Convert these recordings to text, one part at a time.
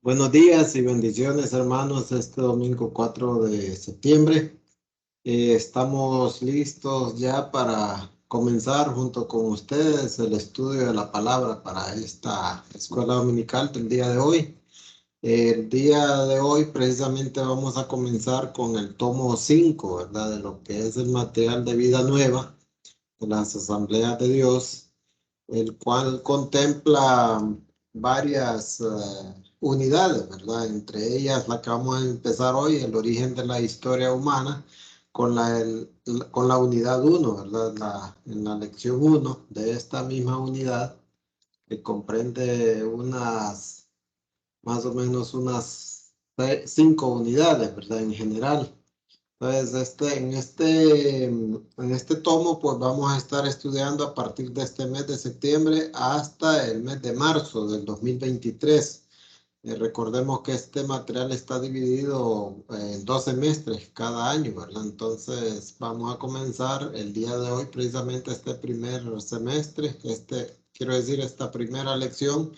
Buenos días y bendiciones, hermanos. Este domingo 4 de septiembre estamos listos ya para comenzar junto con ustedes el estudio de la palabra para esta escuela dominical del día de hoy. El día de hoy precisamente vamos a comenzar con el tomo 5, ¿verdad? De lo que es el material de vida nueva de las asambleas de Dios, el cual contempla varias unidades, ¿verdad? Entre ellas la que vamos a empezar hoy, el origen de la historia humana, con la unidad uno, ¿verdad? En la lección uno de esta misma unidad, que comprende más o menos unas 5 unidades, ¿verdad? En general. Entonces, en este tomo, pues vamos a estar estudiando a partir de este mes de septiembre hasta el mes de marzo del 2023. Recordemos que este material está dividido en 2 semestres cada año, ¿verdad? Entonces, vamos a comenzar el día de hoy precisamente este primer semestre, quiero decir, esta primera lección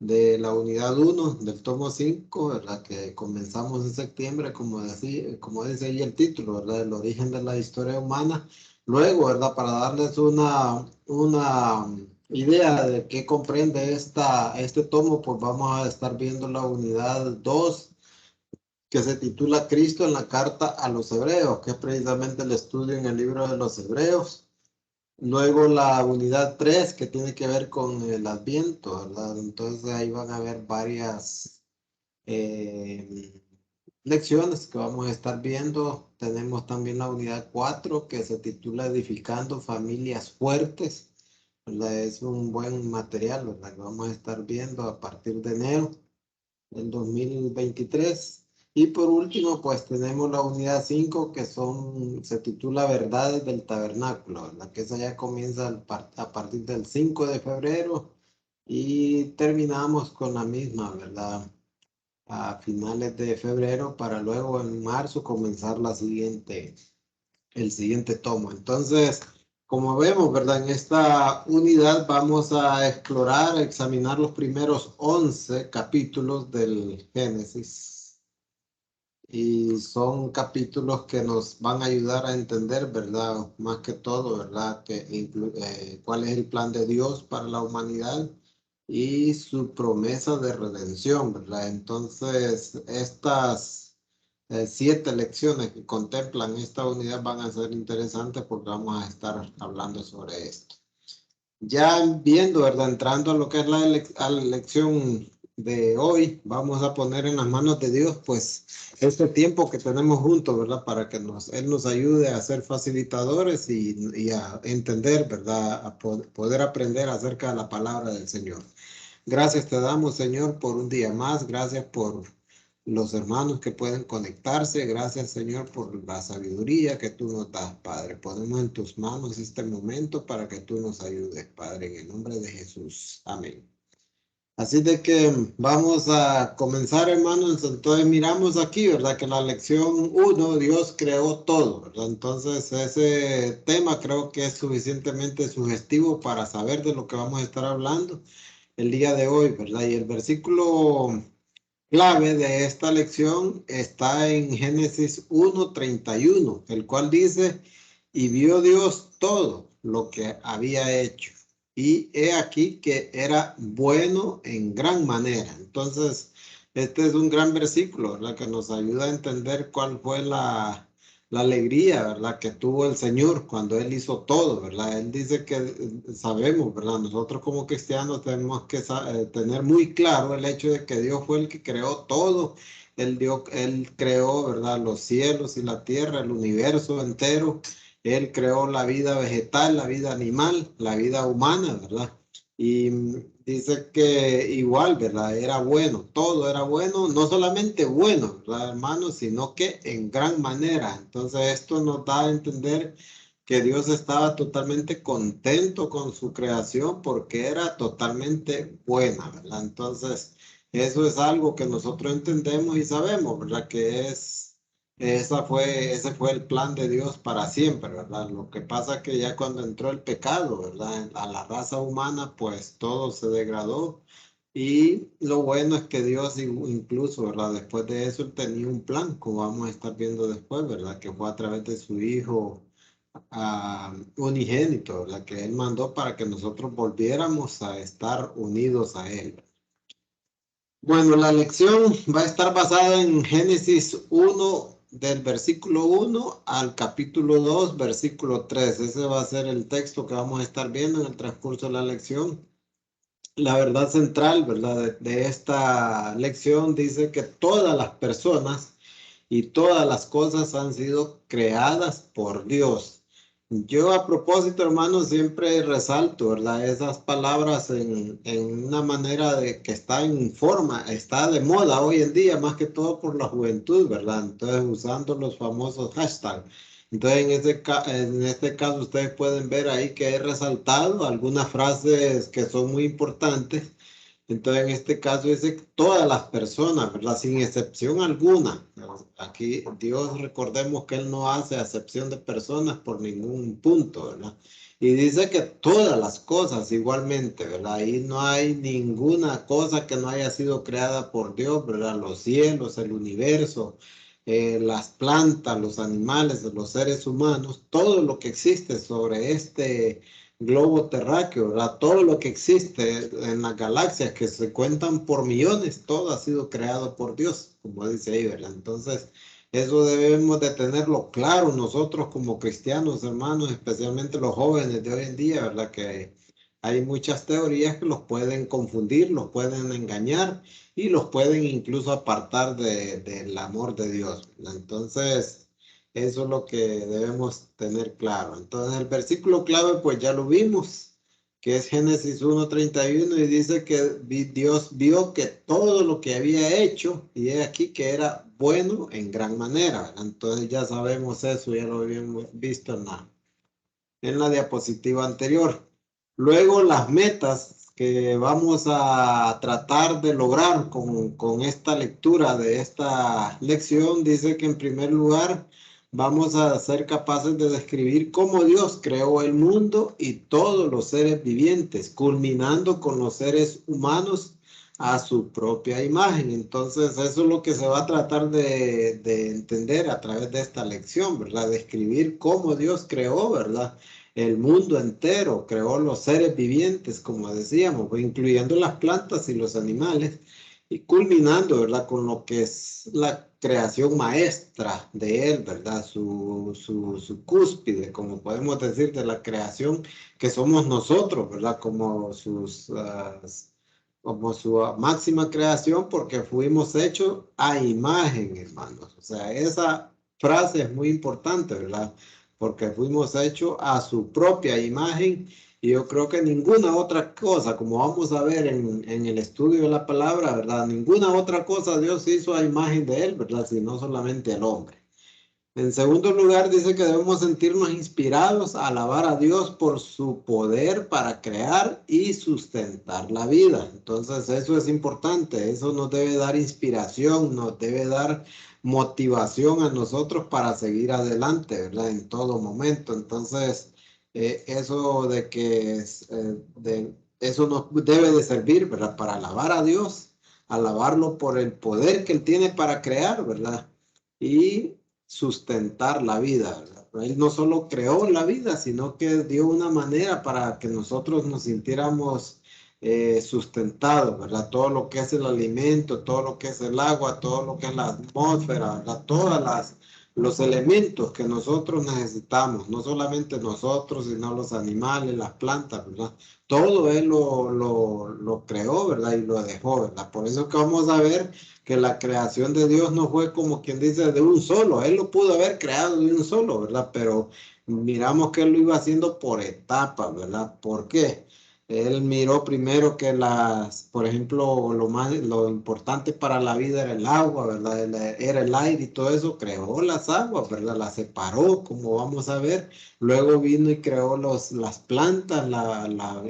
de la unidad uno del tomo 5, ¿verdad? Que comenzamos en septiembre, como dice ahí el título, ¿verdad? El origen de la historia humana. Luego, ¿verdad? Para darles una idea de qué comprende este tomo, pues vamos a estar viendo la unidad 2 que se titula Cristo en la carta a los Hebreos, que es precisamente el estudio en el libro de los Hebreos. Luego la unidad 3 que tiene que ver con el Adviento, ¿verdad? Entonces ahí van a haber varias eh, lecciones que vamos a estar viendo. Tenemos también la unidad 4 que se titula Edificando Familias Fuertes, ¿verdad? Es un buen material, ¿verdad? Que vamos a estar viendo a partir de enero del 2023. Y por último, pues tenemos la unidad 5 que se titula Verdades del Tabernáculo, ¿verdad? Que esa ya comienza a partir del 5 de febrero y terminamos con la misma, ¿verdad? A finales de febrero para luego en marzo comenzar el siguiente tomo. Entonces, como vemos, ¿verdad? En esta unidad vamos a explorar, a examinar los primeros 11 capítulos del Génesis. Y son capítulos que nos van a ayudar a entender, ¿verdad? Más que todo, ¿verdad? Cuál es el plan de Dios para la humanidad y su promesa de redención, ¿verdad? Entonces, estas 7 lecciones que contemplan esta unidad van a ser interesantes porque vamos a estar hablando sobre esto. Ya viendo, ¿verdad? Entrando a lo que es a la lección de hoy, vamos a poner en las manos de Dios, pues, este tiempo que tenemos juntos, ¿verdad? Para que Él nos ayude a ser facilitadores y a entender, ¿verdad? A poder aprender acerca de la palabra del Señor. Gracias te damos, Señor, por un día más. Gracias por los hermanos que pueden conectarse. Gracias, Señor, por la sabiduría que tú nos das, Padre. Ponemos en tus manos este momento para que tú nos ayudes, Padre, en el nombre de Jesús. Amén. Así de que vamos a comenzar, hermanos. Entonces miramos aquí, ¿verdad? Que la lección uno, Dios creó todo, ¿verdad? Entonces ese tema creo que es suficientemente sugestivo para saber de lo que vamos a estar hablando el día de hoy, ¿verdad? Y el versículo clave de esta lección está en Génesis 1:31, el cual dice, y vio Dios todo lo que había hecho, y he aquí que era bueno en gran manera. Entonces, este es un gran versículo, ¿verdad? Que nos ayuda a entender cuál fue la alegría, ¿verdad? Que tuvo el Señor cuando Él hizo todo, ¿verdad? Él dice que sabemos, ¿verdad? Nosotros como cristianos tenemos que tener muy claro el hecho de que Dios fue el que creó todo. Él creó, ¿verdad? Los cielos y la tierra, el universo entero. Él creó la vida vegetal, la vida animal, la vida humana, ¿verdad? Y dice que igual, ¿verdad? Era bueno, todo era bueno, no solamente bueno, ¿verdad, hermano? Sino que en gran manera. Entonces esto nos da a entender que Dios estaba totalmente contento con su creación porque era totalmente buena, ¿verdad? Entonces, eso es algo que nosotros entendemos y sabemos, ¿verdad? Ese fue el plan de Dios para siempre, ¿verdad? Lo que pasa es que ya cuando entró el pecado, ¿verdad? A la raza humana, pues todo se degradó Y lo bueno es que Dios incluso, ¿verdad? Después de eso, él tenía un plan, como vamos a estar viendo después, ¿verdad? Que fue a través de su Hijo unigénito, la que él mandó para que nosotros volviéramos a estar unidos a él. Bueno, la lección va a estar basada en Génesis 1, del versículo 1 al capítulo 2, versículo 3. Ese va a ser el texto que vamos a estar viendo en el transcurso de la lección. La verdad central, ¿verdad? De esta lección dice que todas las personas y todas las cosas han sido creadas por Dios. Yo a propósito, hermano, siempre resalto, ¿verdad? Esas palabras en una manera de que está en forma, está de moda hoy en día, más que todo por la juventud, ¿verdad? Entonces, usando los famosos hashtags. Entonces, en este caso, ustedes pueden ver ahí que he resaltado algunas frases que son muy importantes. Entonces, en este caso dice que todas las personas, ¿verdad? Sin excepción alguna. Aquí Dios, recordemos que Él no hace acepción de personas por ningún punto, ¿verdad? Y dice que todas las cosas igualmente, ¿verdad? Ahí no hay ninguna cosa que no haya sido creada por Dios, ¿verdad? Los cielos, el universo, las plantas, los animales, los seres humanos, todo lo que existe sobre este globo terráqueo, ¿verdad? Todo lo que existe en las galaxias que se cuentan por millones, todo ha sido creado por Dios, como dice ahí, ¿verdad? Entonces, eso debemos de tenerlo claro nosotros como cristianos, hermanos, especialmente los jóvenes de hoy en día, ¿verdad? Que hay muchas teorías que los pueden confundir, los pueden engañar y los pueden incluso apartar del amor de Dios, ¿verdad? Entonces, eso es lo que debemos tener claro. Entonces, el versículo clave, pues ya lo vimos, que es Génesis 1:31, y dice que Dios vio que todo lo que había hecho, y he aquí que era bueno en gran manera, ¿verdad? Entonces ya sabemos eso, ya lo habíamos visto en la diapositiva anterior. Luego, las metas que vamos a tratar de lograr con esta lectura de esta lección, dice que en primer lugar vamos a ser capaces de describir cómo Dios creó el mundo y todos los seres vivientes, culminando con los seres humanos a su propia imagen. Entonces, eso es lo que se va a tratar de entender a través de esta lección, ¿verdad? Describir cómo Dios creó, ¿verdad? El mundo entero, creó los seres vivientes, como decíamos, incluyendo las plantas y los animales, y culminando, ¿verdad? Con lo que es la creación maestra de él, ¿verdad? Su cúspide, como podemos decir, de la creación que somos nosotros, ¿verdad? Como su máxima creación, porque fuimos hechos a imagen, hermanos. O sea, esa frase es muy importante, ¿verdad? Porque fuimos hechos a su propia imagen, y yo creo que ninguna otra cosa, como vamos a ver en el estudio de la palabra, ¿verdad? Ninguna otra cosa Dios hizo a imagen de él, ¿verdad? Sino solamente el hombre. En segundo lugar, dice que debemos sentirnos inspirados a alabar a Dios por su poder para crear y sustentar la vida. Entonces, eso es importante. Eso nos debe dar inspiración, nos debe dar motivación a nosotros para seguir adelante, ¿verdad? En todo momento. Entonces, eso de que eso nos debe de servir, ¿verdad? Para alabar a Dios, alabarlo por el poder que Él tiene para crear, ¿verdad? Y sustentar la vida, ¿verdad? Él no solo creó la vida, sino que dio una manera para que nosotros nos sintiéramos sustentados, ¿verdad? Todo lo que es el alimento, todo lo que es el agua, todo lo que es la atmósfera, ¿verdad? Los elementos que nosotros necesitamos, no solamente nosotros, sino los animales, las plantas, ¿verdad? Todo Él lo creó, ¿verdad? Y lo dejó, ¿verdad? Por eso que vamos a ver que la creación de Dios no fue como quien dice de un solo. Él lo pudo haber creado de un solo, ¿verdad? Pero miramos que Él lo iba haciendo por etapas, ¿verdad? ¿Por qué? Él miró primero que por ejemplo, lo importante para la vida era el agua, ¿verdad? Era el aire y todo eso, creó las aguas, ¿verdad? Las separó, como vamos a ver. Luego vino y creó las plantas,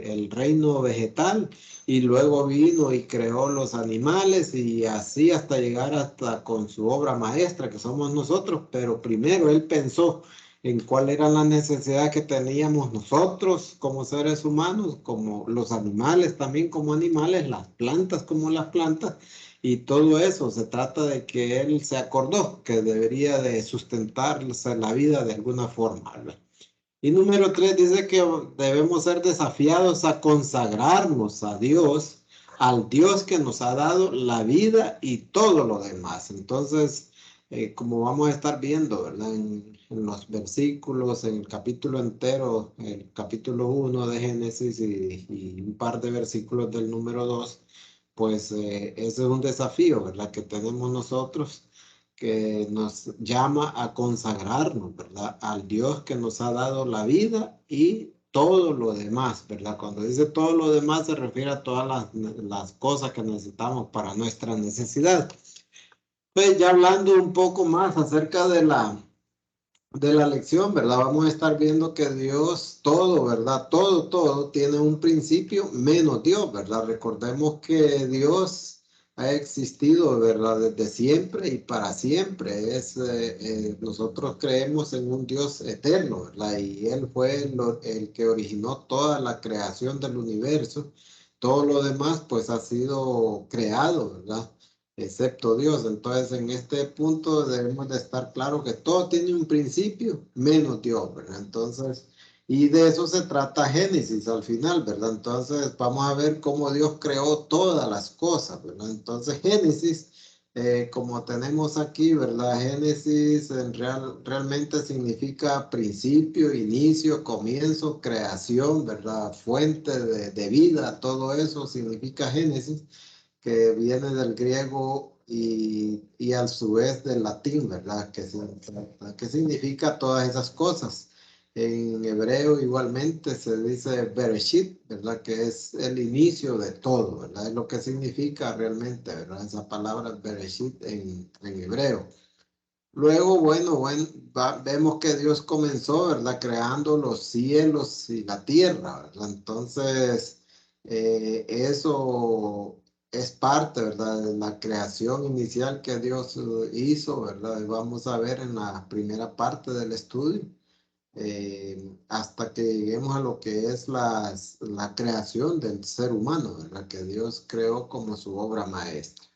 el reino vegetal, y luego vino y creó los animales, y así hasta llegar hasta con su obra maestra, que somos nosotros. Pero primero Él pensó en cuál era la necesidad que teníamos nosotros como seres humanos, como los animales también como animales, las plantas como las plantas, y todo eso. Se trata de que él se acordó que debería de sustentarse la vida de alguna forma, ¿verdad? Y número 3 dice que debemos ser desafiados a consagrarnos a Dios, al Dios que nos ha dado la vida y todo lo demás. Entonces, como vamos a estar viendo, ¿verdad? En los versículos, en el capítulo entero, el capítulo 1 de Génesis y un par de versículos del número 2, pues ese es un desafío, ¿verdad? Que tenemos nosotros, que nos llama a consagrarnos, ¿verdad? Al Dios que nos ha dado la vida y todo lo demás, ¿verdad? Cuando dice todo lo demás se refiere a todas las cosas que necesitamos para nuestra necesidad. Pues ya hablando un poco más acerca de la lección, ¿verdad? Vamos a estar viendo que Dios, todo, ¿verdad? Todo tiene un principio menos Dios, ¿verdad? Recordemos que Dios ha existido, ¿verdad? Desde siempre y para siempre. Nosotros creemos en un Dios eterno, ¿verdad? Y Él fue el que originó toda la creación del universo. Todo lo demás, pues, ha sido creado, ¿verdad? Excepto Dios. Entonces, en este punto debemos de estar claro que todo tiene un principio, menos Dios, ¿verdad? Entonces, y de eso se trata Génesis al final, ¿verdad? Entonces, vamos a ver cómo Dios creó todas las cosas, ¿verdad? Entonces, Génesis, como tenemos aquí, ¿verdad? Génesis realmente significa principio, inicio, comienzo, creación, ¿verdad? Fuente de vida, todo eso significa Génesis, que viene del griego y a su vez del latín, ¿verdad? Que significa todas esas cosas. En hebreo igualmente se dice Bereshit, ¿verdad? Que es el inicio de todo, ¿verdad? Es lo que significa realmente, ¿verdad? Esa palabra Bereshit en hebreo. Luego, bueno, vemos que Dios comenzó, ¿verdad? Creando los cielos y la tierra, ¿verdad? Entonces, eso es parte, ¿verdad? De la creación inicial que Dios hizo, ¿verdad? Y vamos a ver en la primera parte del estudio, hasta que lleguemos a lo que es la creación del ser humano, ¿verdad? Que Dios creó como su obra maestra.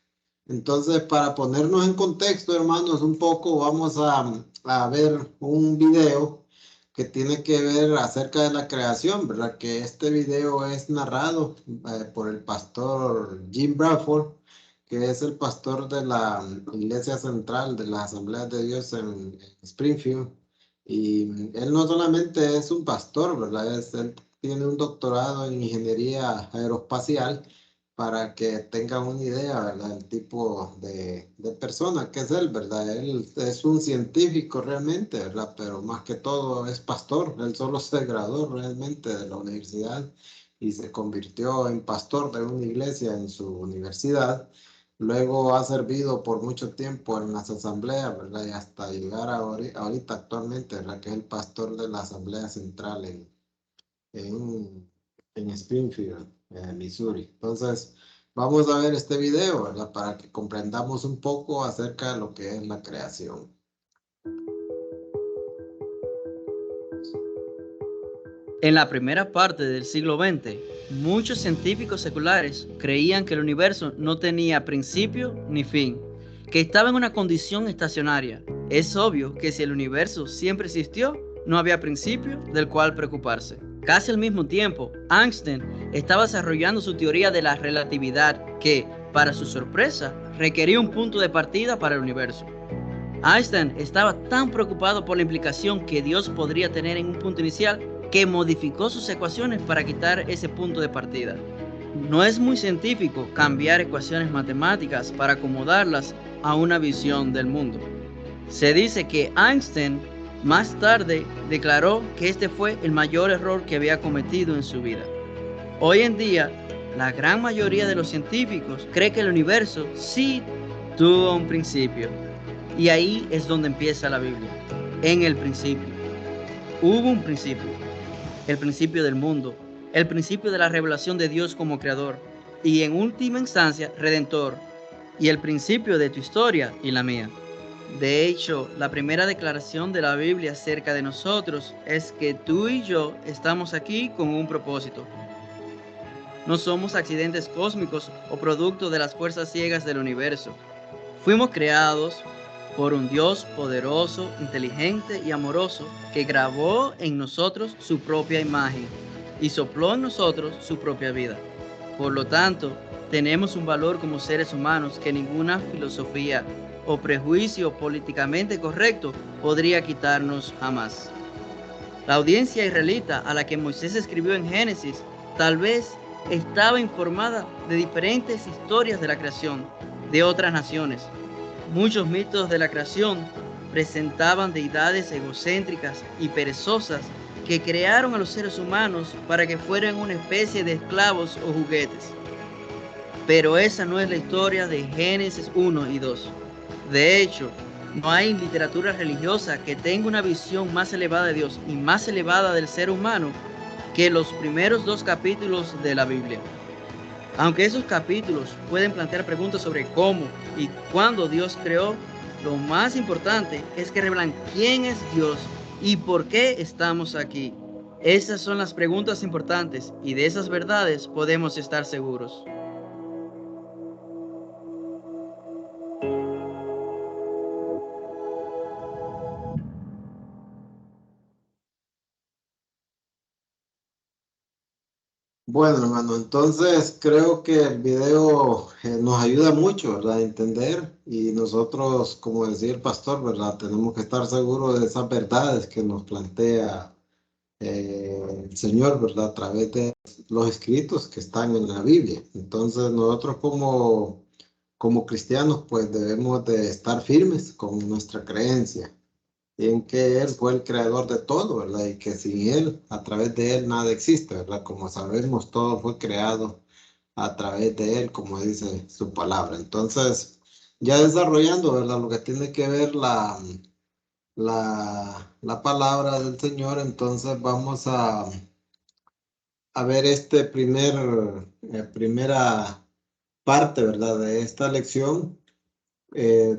Entonces, para ponernos en contexto, hermanos, un poco vamos a ver un video que tiene que ver acerca de la creación, ¿verdad? Que este video es narrado por el pastor Jim Bradford, que es el pastor de la Iglesia Central de las Asambleas de Dios en Springfield. Y él no solamente es un pastor, ¿verdad? Él tiene un doctorado en ingeniería aeroespacial, para que tengan una idea, ¿verdad? El tipo de persona que es él, ¿verdad? Él es un científico realmente, ¿verdad? Pero más que todo es pastor. Él solo se graduó realmente de la universidad y se convirtió en pastor de una iglesia en su universidad. Luego ha servido por mucho tiempo en las asambleas, ¿verdad? Y hasta llegar ahorita actualmente, ¿verdad? Que es el pastor de la Asamblea Central en, en Springfield, Missouri. Entonces, vamos a ver este video, ¿verdad? Para que comprendamos un poco acerca de lo que es la creación. En la primera parte del siglo XX, muchos científicos seculares creían que el universo no tenía principio ni fin, que estaba en una condición estacionaria. Es obvio que si el universo siempre existió, no había principio del cual preocuparse. Casi al mismo tiempo, Einstein estaba desarrollando su teoría de la relatividad que, para su sorpresa, requería un punto de partida para el universo. Einstein estaba tan preocupado por la implicación que Dios podría tener en un punto inicial que modificó sus ecuaciones para quitar ese punto de partida. No es muy científico cambiar ecuaciones matemáticas para acomodarlas a una visión del mundo. Se dice que Einstein más tarde declaró que este fue el mayor error que había cometido en su vida. Hoy en día, la gran mayoría de los científicos cree que el universo sí tuvo un principio. Y ahí es donde empieza la Biblia. En el principio. Hubo un principio. El principio del mundo. El principio de la revelación de Dios como creador. Y en última instancia, redentor. Y el principio de tu historia y la mía. De hecho, la primera declaración de la Biblia acerca de nosotros es que tú y yo estamos aquí con un propósito. No somos accidentes cósmicos o producto de las fuerzas ciegas del universo. Fuimos creados por un Dios poderoso, inteligente y amoroso que grabó en nosotros su propia imagen y sopló en nosotros su propia vida. Por lo tanto, tenemos un valor como seres humanos que ninguna filosofía o prejuicio políticamente correcto podría quitarnos jamás. La audiencia israelita a la que Moisés escribió en Génesis tal vez estaba informada de diferentes historias de la creación de otras naciones. Muchos mitos de la creación presentaban deidades egocéntricas y perezosas que crearon a los seres humanos para que fueran una especie de esclavos o juguetes. Pero esa no es la historia de Génesis 1 y 2. De hecho, no hay literatura religiosa que tenga una visión más elevada de Dios y más elevada del ser humano que los primeros 2 capítulos de la Biblia. Aunque esos capítulos pueden plantear preguntas sobre cómo y cuándo Dios creó, lo más importante es que revelan quién es Dios y por qué estamos aquí. Esas son las preguntas importantes y de esas verdades podemos estar seguros. Bueno, hermano, entonces creo que el video nos ayuda mucho, ¿verdad? A entender y nosotros, como decía el pastor, ¿verdad? Tenemos que estar seguros de esas verdades que nos plantea el Señor, ¿verdad? A través de los escritos que están en la Biblia. Entonces nosotros como cristianos, pues debemos de estar firmes con nuestra creencia en que Él fue el creador de todo, ¿verdad? Y que sin Él, a través de Él, nada existe, ¿verdad? Como sabemos, todo fue creado a través de Él, como dice su palabra. Entonces, ya desarrollando, ¿verdad? Lo que tiene que ver la palabra del Señor, entonces vamos a ver este primera parte, ¿verdad? De esta lección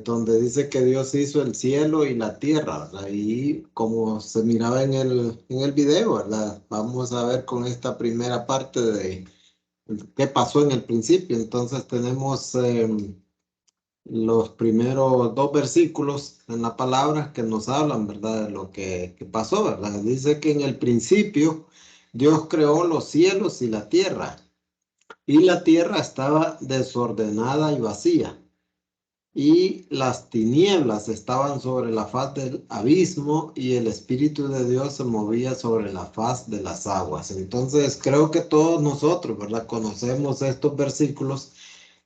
donde dice que Dios hizo el cielo y la tierra, ¿verdad? Y como se miraba en el video, ¿verdad? Vamos a ver con esta primera parte de qué pasó en el principio. Entonces tenemos los primeros 2 versículos en la palabra que nos hablan, ¿verdad? De lo que pasó, ¿verdad? Dice que en el principio Dios creó los cielos y la tierra estaba desordenada y vacía y las tinieblas estaban sobre la faz del abismo y el Espíritu de Dios se movía sobre la faz de las aguas. Entonces creo que todos nosotros, ¿verdad? Conocemos estos versículos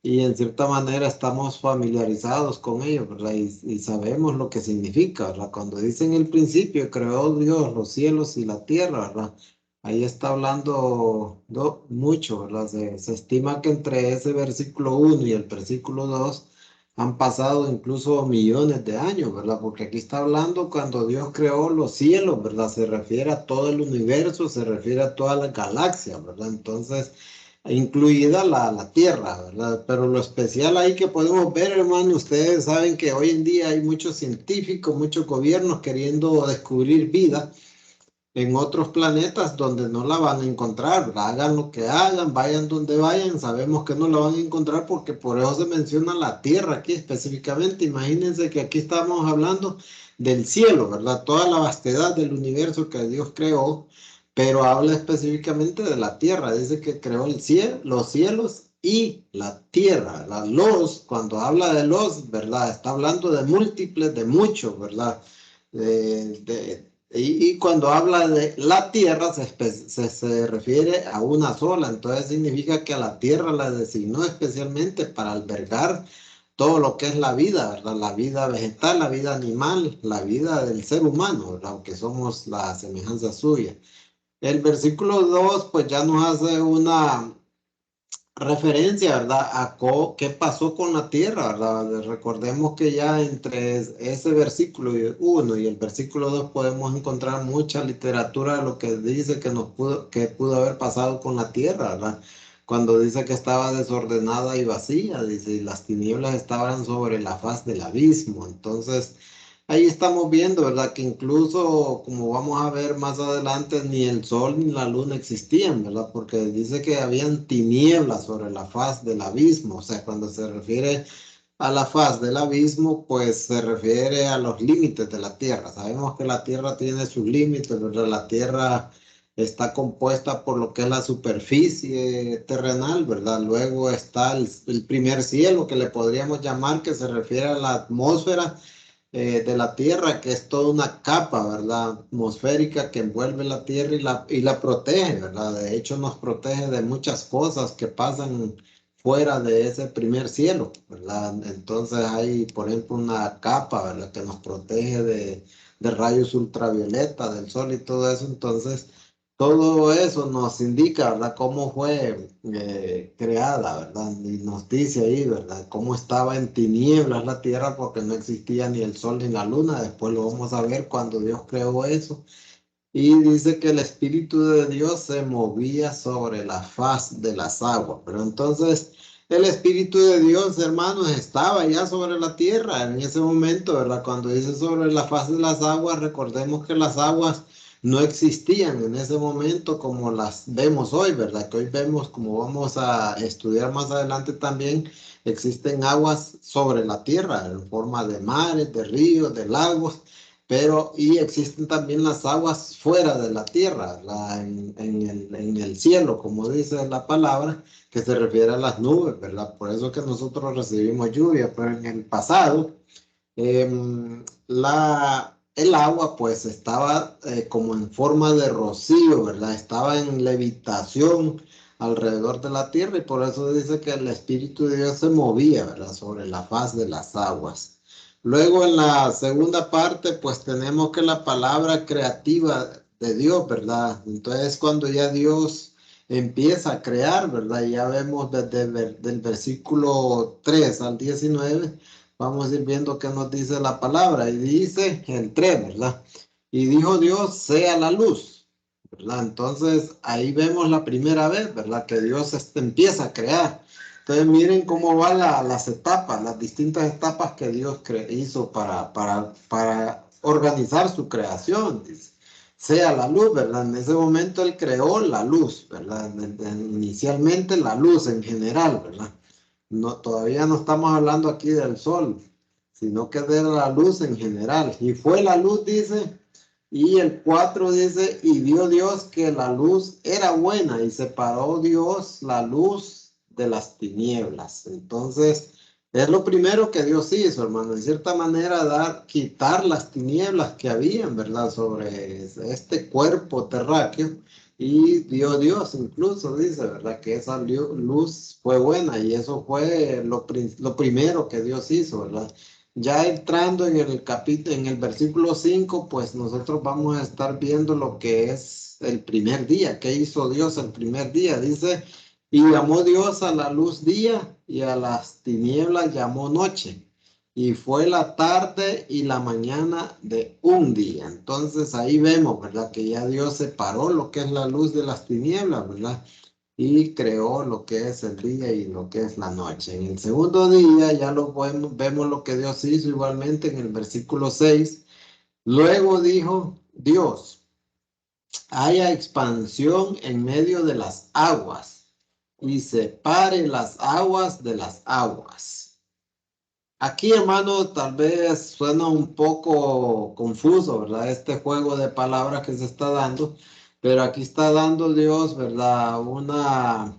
y en cierta manera estamos familiarizados con ellos, ¿verdad? Y sabemos lo que significa, ¿verdad? Cuando dice en el principio creó Dios los cielos y la tierra, ¿verdad? Ahí está hablando mucho, ¿verdad? Se estima que entre ese versículo 1 y el versículo 2 han pasado incluso millones de años, ¿verdad? Porque aquí está hablando cuando Dios creó los cielos, ¿verdad? Se refiere a todo el universo, se refiere a toda la galaxia, ¿verdad? Entonces, incluida la Tierra, ¿verdad? Pero lo especial ahí que podemos ver, hermano, ustedes saben que hoy en día hay muchos científicos, muchos gobiernos queriendo descubrir vida en otros planetas donde no la van a encontrar, ¿verdad? Hagan lo que hagan, vayan donde vayan, sabemos que no la van a encontrar porque por eso se menciona la Tierra aquí específicamente. Imagínense que aquí estamos hablando del cielo, ¿verdad? Toda la vastedad del universo que Dios creó, pero habla específicamente de la Tierra. Dice que creó el cielo, los cielos y la Tierra. Cuando habla de los, ¿verdad? Está hablando de múltiples, de muchos, ¿verdad? Y cuando habla de la tierra se refiere a una sola, entonces significa que a la tierra la designó especialmente para albergar todo lo que es la vida, ¿verdad? La vida vegetal, la vida animal, la vida del ser humano, ¿verdad? Aunque somos la semejanza suya. El versículo 2 pues ya nos hace una referencia, ¿verdad? Qué pasó con la tierra, ¿verdad? Recordemos que ya entre ese versículo 1 y el versículo 2 podemos encontrar mucha literatura de lo que dice que que pudo haber pasado con la tierra, ¿verdad? cuando dice que estaba desordenada y vacía, dice, y las tinieblas estaban sobre la faz del abismo. Entonces, ahí estamos viendo, ¿verdad? Que incluso, como vamos a ver más adelante, ni el sol ni la luna existían, ¿verdad? Porque dice que habían tinieblas sobre la faz del abismo. O sea, cuando se refiere a la faz del abismo, pues se refiere a los límites de la Tierra. Sabemos que la Tierra tiene sus límites, ¿verdad? La Tierra está compuesta por lo que es la superficie terrenal, ¿verdad? Luego está el primer cielo, que le podríamos llamar, que se refiere a la atmósfera de la Tierra, que es toda una capa, ¿verdad? Atmosférica que envuelve la Tierra y la protege, ¿verdad? De hecho, nos protege de muchas cosas que pasan fuera de ese primer cielo, ¿verdad? Entonces hay, por ejemplo, una capa, ¿verdad? Que nos protege de rayos ultravioleta, del sol y todo eso. Entonces, todo eso nos indica, ¿verdad? Cómo fue creada, ¿verdad? Y nos dice ahí, ¿verdad? Cómo estaba en tinieblas la tierra porque no existía ni el sol ni la luna. Después lo vamos a ver cuando Dios creó eso. Y dice que el Espíritu de Dios se movía sobre la faz de las aguas. Pero entonces el Espíritu de Dios, hermanos, estaba ya sobre la tierra en ese momento, ¿verdad? Cuando dice sobre la faz de las aguas, recordemos que las aguas no existían en ese momento como las vemos hoy, ¿verdad? Que hoy vemos, como vamos a estudiar más adelante también, existen aguas sobre la tierra en forma de mares, de ríos, de lagos. Pero, y existen también las aguas fuera de la tierra, en el cielo, como dice la palabra, que se refiere a las nubes, ¿verdad? Por eso que nosotros recibimos lluvia, pero en el pasado, el agua pues estaba como en forma de rocío, ¿verdad? Estaba en levitación alrededor de la tierra y por eso dice que el Espíritu de Dios se movía, ¿verdad? Sobre la faz de las aguas. Luego en la segunda parte pues tenemos que la palabra creativa de Dios, ¿verdad? Entonces cuando ya Dios empieza a crear, ¿verdad? Ya vemos desde del versículo 3 al 19. Vamos a ir viendo qué nos dice la palabra. Y dice el 3, ¿verdad? Y dijo Dios, sea la luz, ¿verdad? Entonces ahí vemos la primera vez, ¿verdad? Que Dios empieza a crear. Entonces miren cómo van las etapas, las distintas etapas que Dios hizo para organizar su creación, dice. Sea la luz, ¿verdad? En ese momento Él creó la luz, ¿verdad? Inicialmente la luz en general, ¿verdad? No, todavía no estamos hablando aquí del sol, sino que de la luz en general. Y fue la luz, dice, y el 4 dice, y vio Dios que la luz era buena y separó Dios la luz de las tinieblas. Entonces, es lo primero que Dios hizo, hermano, de cierta manera quitar las tinieblas que habían, ¿verdad? Sobre este cuerpo terráqueo. Y dio Dios, incluso dice, ¿verdad? Que esa luz fue buena y eso fue lo primero que Dios hizo, ¿verdad? Ya entrando en el capítulo, en el versículo 5, pues nosotros vamos a estar viendo lo que es el primer día. ¿Qué hizo Dios el primer día? Dice, y llamó Dios a la luz día y a las tinieblas llamó noche. Y fue la tarde y la mañana de un día. Entonces ahí vemos, ¿verdad? Que ya Dios separó lo que es la luz de las tinieblas, ¿verdad? Y creó lo que es el día y lo que es la noche. En el segundo día ya vemos lo que Dios hizo igualmente en el versículo 6. Luego dijo Dios, haya expansión en medio de las aguas y separe las aguas de las aguas. Aquí, hermano, tal vez suena un poco confuso, ¿verdad? Este juego de palabras que se está dando, pero aquí está dando Dios, ¿verdad? Una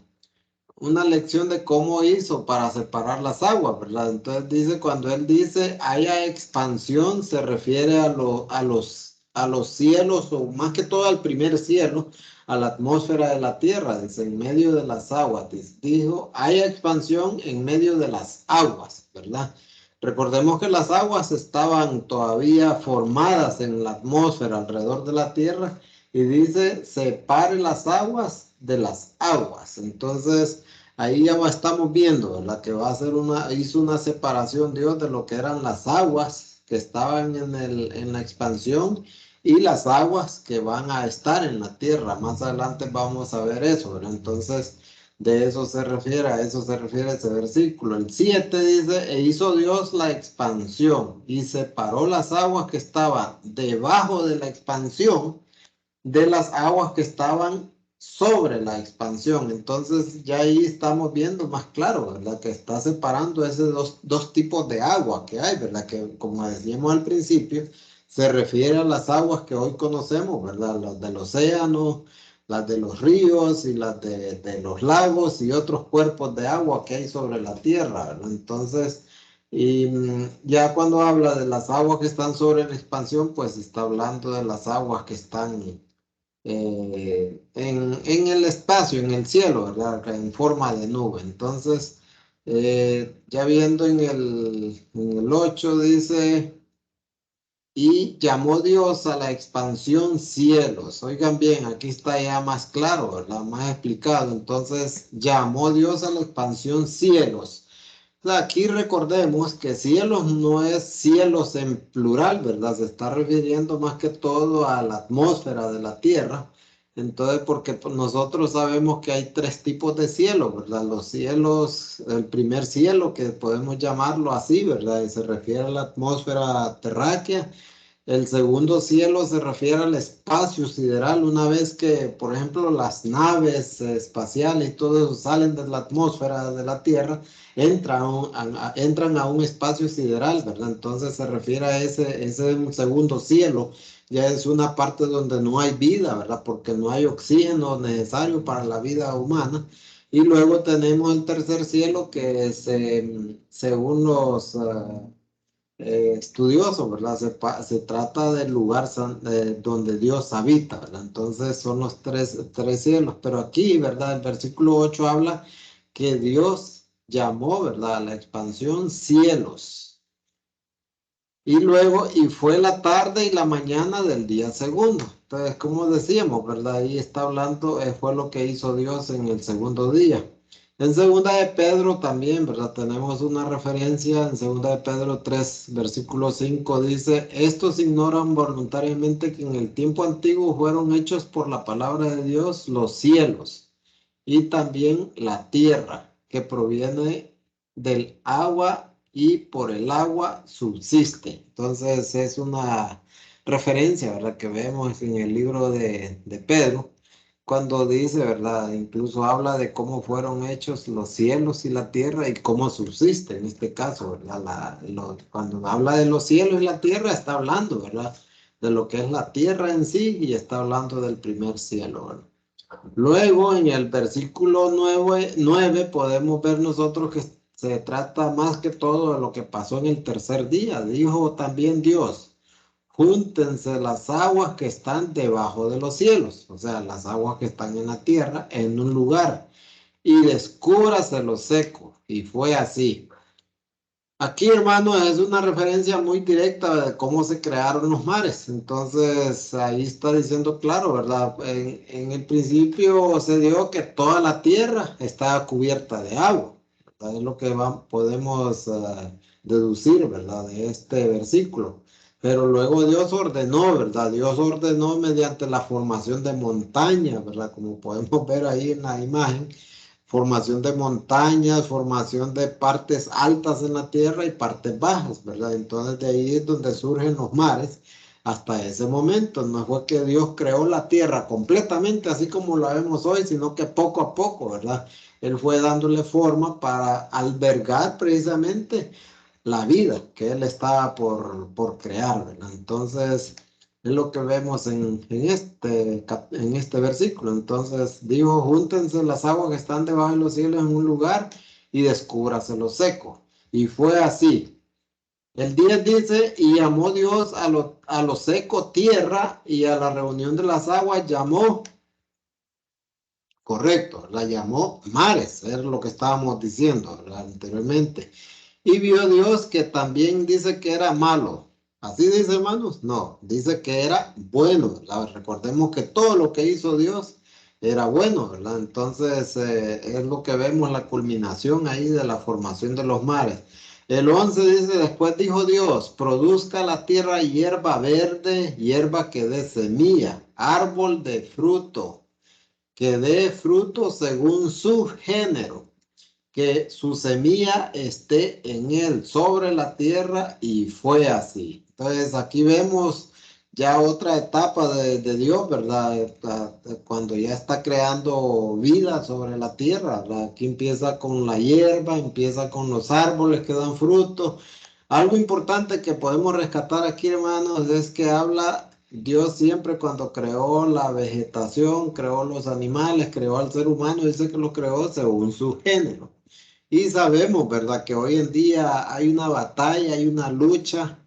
lección de cómo hizo para separar las aguas, ¿verdad? Entonces dice, cuando él dice haya expansión, se refiere a los cielos, o más que todo al primer cielo, a la atmósfera de la tierra, dice, en medio de las aguas. Dijo, haya expansión en medio de las aguas, ¿verdad? Recordemos que las aguas estaban todavía formadas en la atmósfera alrededor de la tierra y dice, separe las aguas de las aguas. Entonces, ahí ya estamos viendo, ¿verdad? Que va a ser hizo una separación Dios de lo que eran las aguas que estaban en la expansión y las aguas que van a estar en la tierra. Más adelante vamos a ver eso, ¿verdad? Entonces, De eso se refiere, a eso se refiere ese versículo. El 7 dice, e hizo Dios la expansión y separó las aguas que estaban debajo de la expansión de las aguas que estaban sobre la expansión. Entonces ya ahí estamos viendo más claro, ¿verdad? Que está separando esos dos tipos de agua que hay, ¿verdad? Que como decíamos al principio, se refiere a las aguas que hoy conocemos, ¿verdad? Las del océano, las de los ríos y las de los lagos y otros cuerpos de agua que hay sobre la tierra, ¿verdad? Entonces, y ya cuando habla de las aguas que están sobre la expansión, pues está hablando de las aguas que están en el espacio, en el cielo, ¿verdad? En forma de nube. Entonces, ya viendo en el 8 dice, y llamó Dios a la expansión cielos. Oigan bien, aquí está ya más claro, ¿verdad? Más explicado. Entonces, llamó Dios a la expansión cielos. Aquí recordemos que cielos no es cielos en plural, ¿verdad? Se está refiriendo más que todo a la atmósfera de la Tierra. Entonces, porque pues, nosotros sabemos que hay tres tipos de cielos, ¿verdad? Los cielos, el primer cielo, que podemos llamarlo así, ¿verdad? Y se refiere a la atmósfera terráquea. El segundo cielo se refiere al espacio sideral, una vez que, por ejemplo, las naves espaciales y todo eso salen de la atmósfera de la Tierra, entran a un espacio sideral, ¿verdad? Entonces se refiere a ese segundo cielo, ya es una parte donde no hay vida, ¿verdad? Porque no hay oxígeno necesario para la vida humana. Y luego tenemos el tercer cielo que es, según los estudioso, ¿verdad? Se trata del lugar donde Dios habita, ¿verdad? Entonces son los tres cielos, pero aquí, ¿verdad? El versículo 8 habla que Dios llamó, ¿verdad? A la expansión cielos. Y luego, y fue la tarde y la mañana del día segundo. Entonces, como decíamos, ¿verdad? Ahí está hablando, fue lo que hizo Dios en el segundo día. En segunda de Pedro también, ¿verdad? Tenemos una referencia en segunda de Pedro 3 versículo 5 dice, estos ignoran voluntariamente que en el tiempo antiguo fueron hechos por la palabra de Dios los cielos y también la tierra, que proviene del agua y por el agua subsiste. Entonces es una referencia, ¿verdad? Que vemos en el libro de Pedro, cuando dice, ¿verdad? Incluso habla de cómo fueron hechos los cielos y la tierra y cómo subsiste en este caso, ¿verdad? Cuando habla de los cielos y la tierra, está hablando, ¿verdad? De lo que es la tierra en sí y está hablando del primer cielo, ¿verdad? Luego en el versículo 9 podemos ver nosotros que se trata más que todo de lo que pasó en el tercer día. Dijo también Dios, júntense las aguas que están debajo de los cielos, o sea, las aguas que están en la tierra, en un lugar, y descúbrase lo seco. Y fue así. Aquí, hermano, es una referencia muy directa de cómo se crearon los mares. Entonces, ahí está diciendo claro, ¿verdad? En el principio se dio que toda la tierra estaba cubierta de agua. ¿Verdad? Es lo que podemos deducir, ¿verdad? De este versículo. Pero luego Dios ordenó, ¿verdad? Dios ordenó mediante la formación de montañas, ¿verdad? Como podemos ver ahí en la imagen formación de montañas, formación de partes altas en la tierra y partes bajas, ¿verdad? Entonces de ahí es donde surgen los mares hasta ese momento. No fue que Dios creó la tierra completamente así como la vemos hoy, sino que poco a poco, ¿verdad? Él fue dándole forma para albergar precisamente la vida que Él estaba por crear, ¿verdad? Entonces, es lo que vemos en este versículo. Entonces dijo, júntense las aguas que están debajo de los cielos en un lugar y descúbrase lo seco. Y fue así. El 10 dice, y llamó Dios a lo seco tierra y a la reunión de las aguas llamó, correcto, la llamó mares, es lo que estábamos diciendo, ¿verdad? Anteriormente. Y vio Dios que también dice que era malo. Así dice, hermanos. No, dice que era bueno, ¿verdad? Recordemos que todo lo que hizo Dios era bueno, ¿verdad? Entonces es lo que vemos, la culminación ahí de la formación de los mares. El 11 dice, después dijo Dios, produzca la tierra hierba verde, hierba que dé semilla, árbol de fruto que dé fruto según su género, que su semilla esté en él, sobre la tierra, y fue así. Entonces aquí vemos ya otra etapa de Dios, ¿verdad? Cuando ya está creando vida sobre la tierra, ¿verdad? Aquí empieza con la hierba, empieza con los árboles que dan fruto. Algo importante que podemos rescatar aquí, hermanos, es que habla Dios siempre cuando creó la vegetación, creó los animales, creó al ser humano, dice que lo creó según su género. Y sabemos, ¿verdad?, que hoy en día hay una batalla, hay una lucha,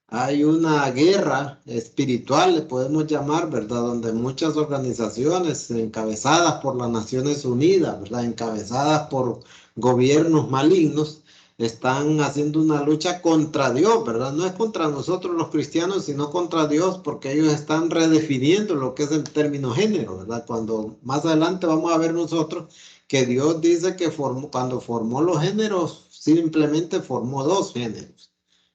hay una guerra espiritual, le podemos llamar, ¿verdad?, donde muchas organizaciones encabezadas por las Naciones Unidas, ¿verdad?, encabezadas por gobiernos malignos, están haciendo una lucha contra Dios, ¿verdad? No es contra nosotros los cristianos, sino contra Dios, porque ellos están redefiniendo lo que es el término género, ¿verdad? Cuando más adelante vamos a ver nosotros que Dios dice que cuando formó los géneros, simplemente formó dos géneros.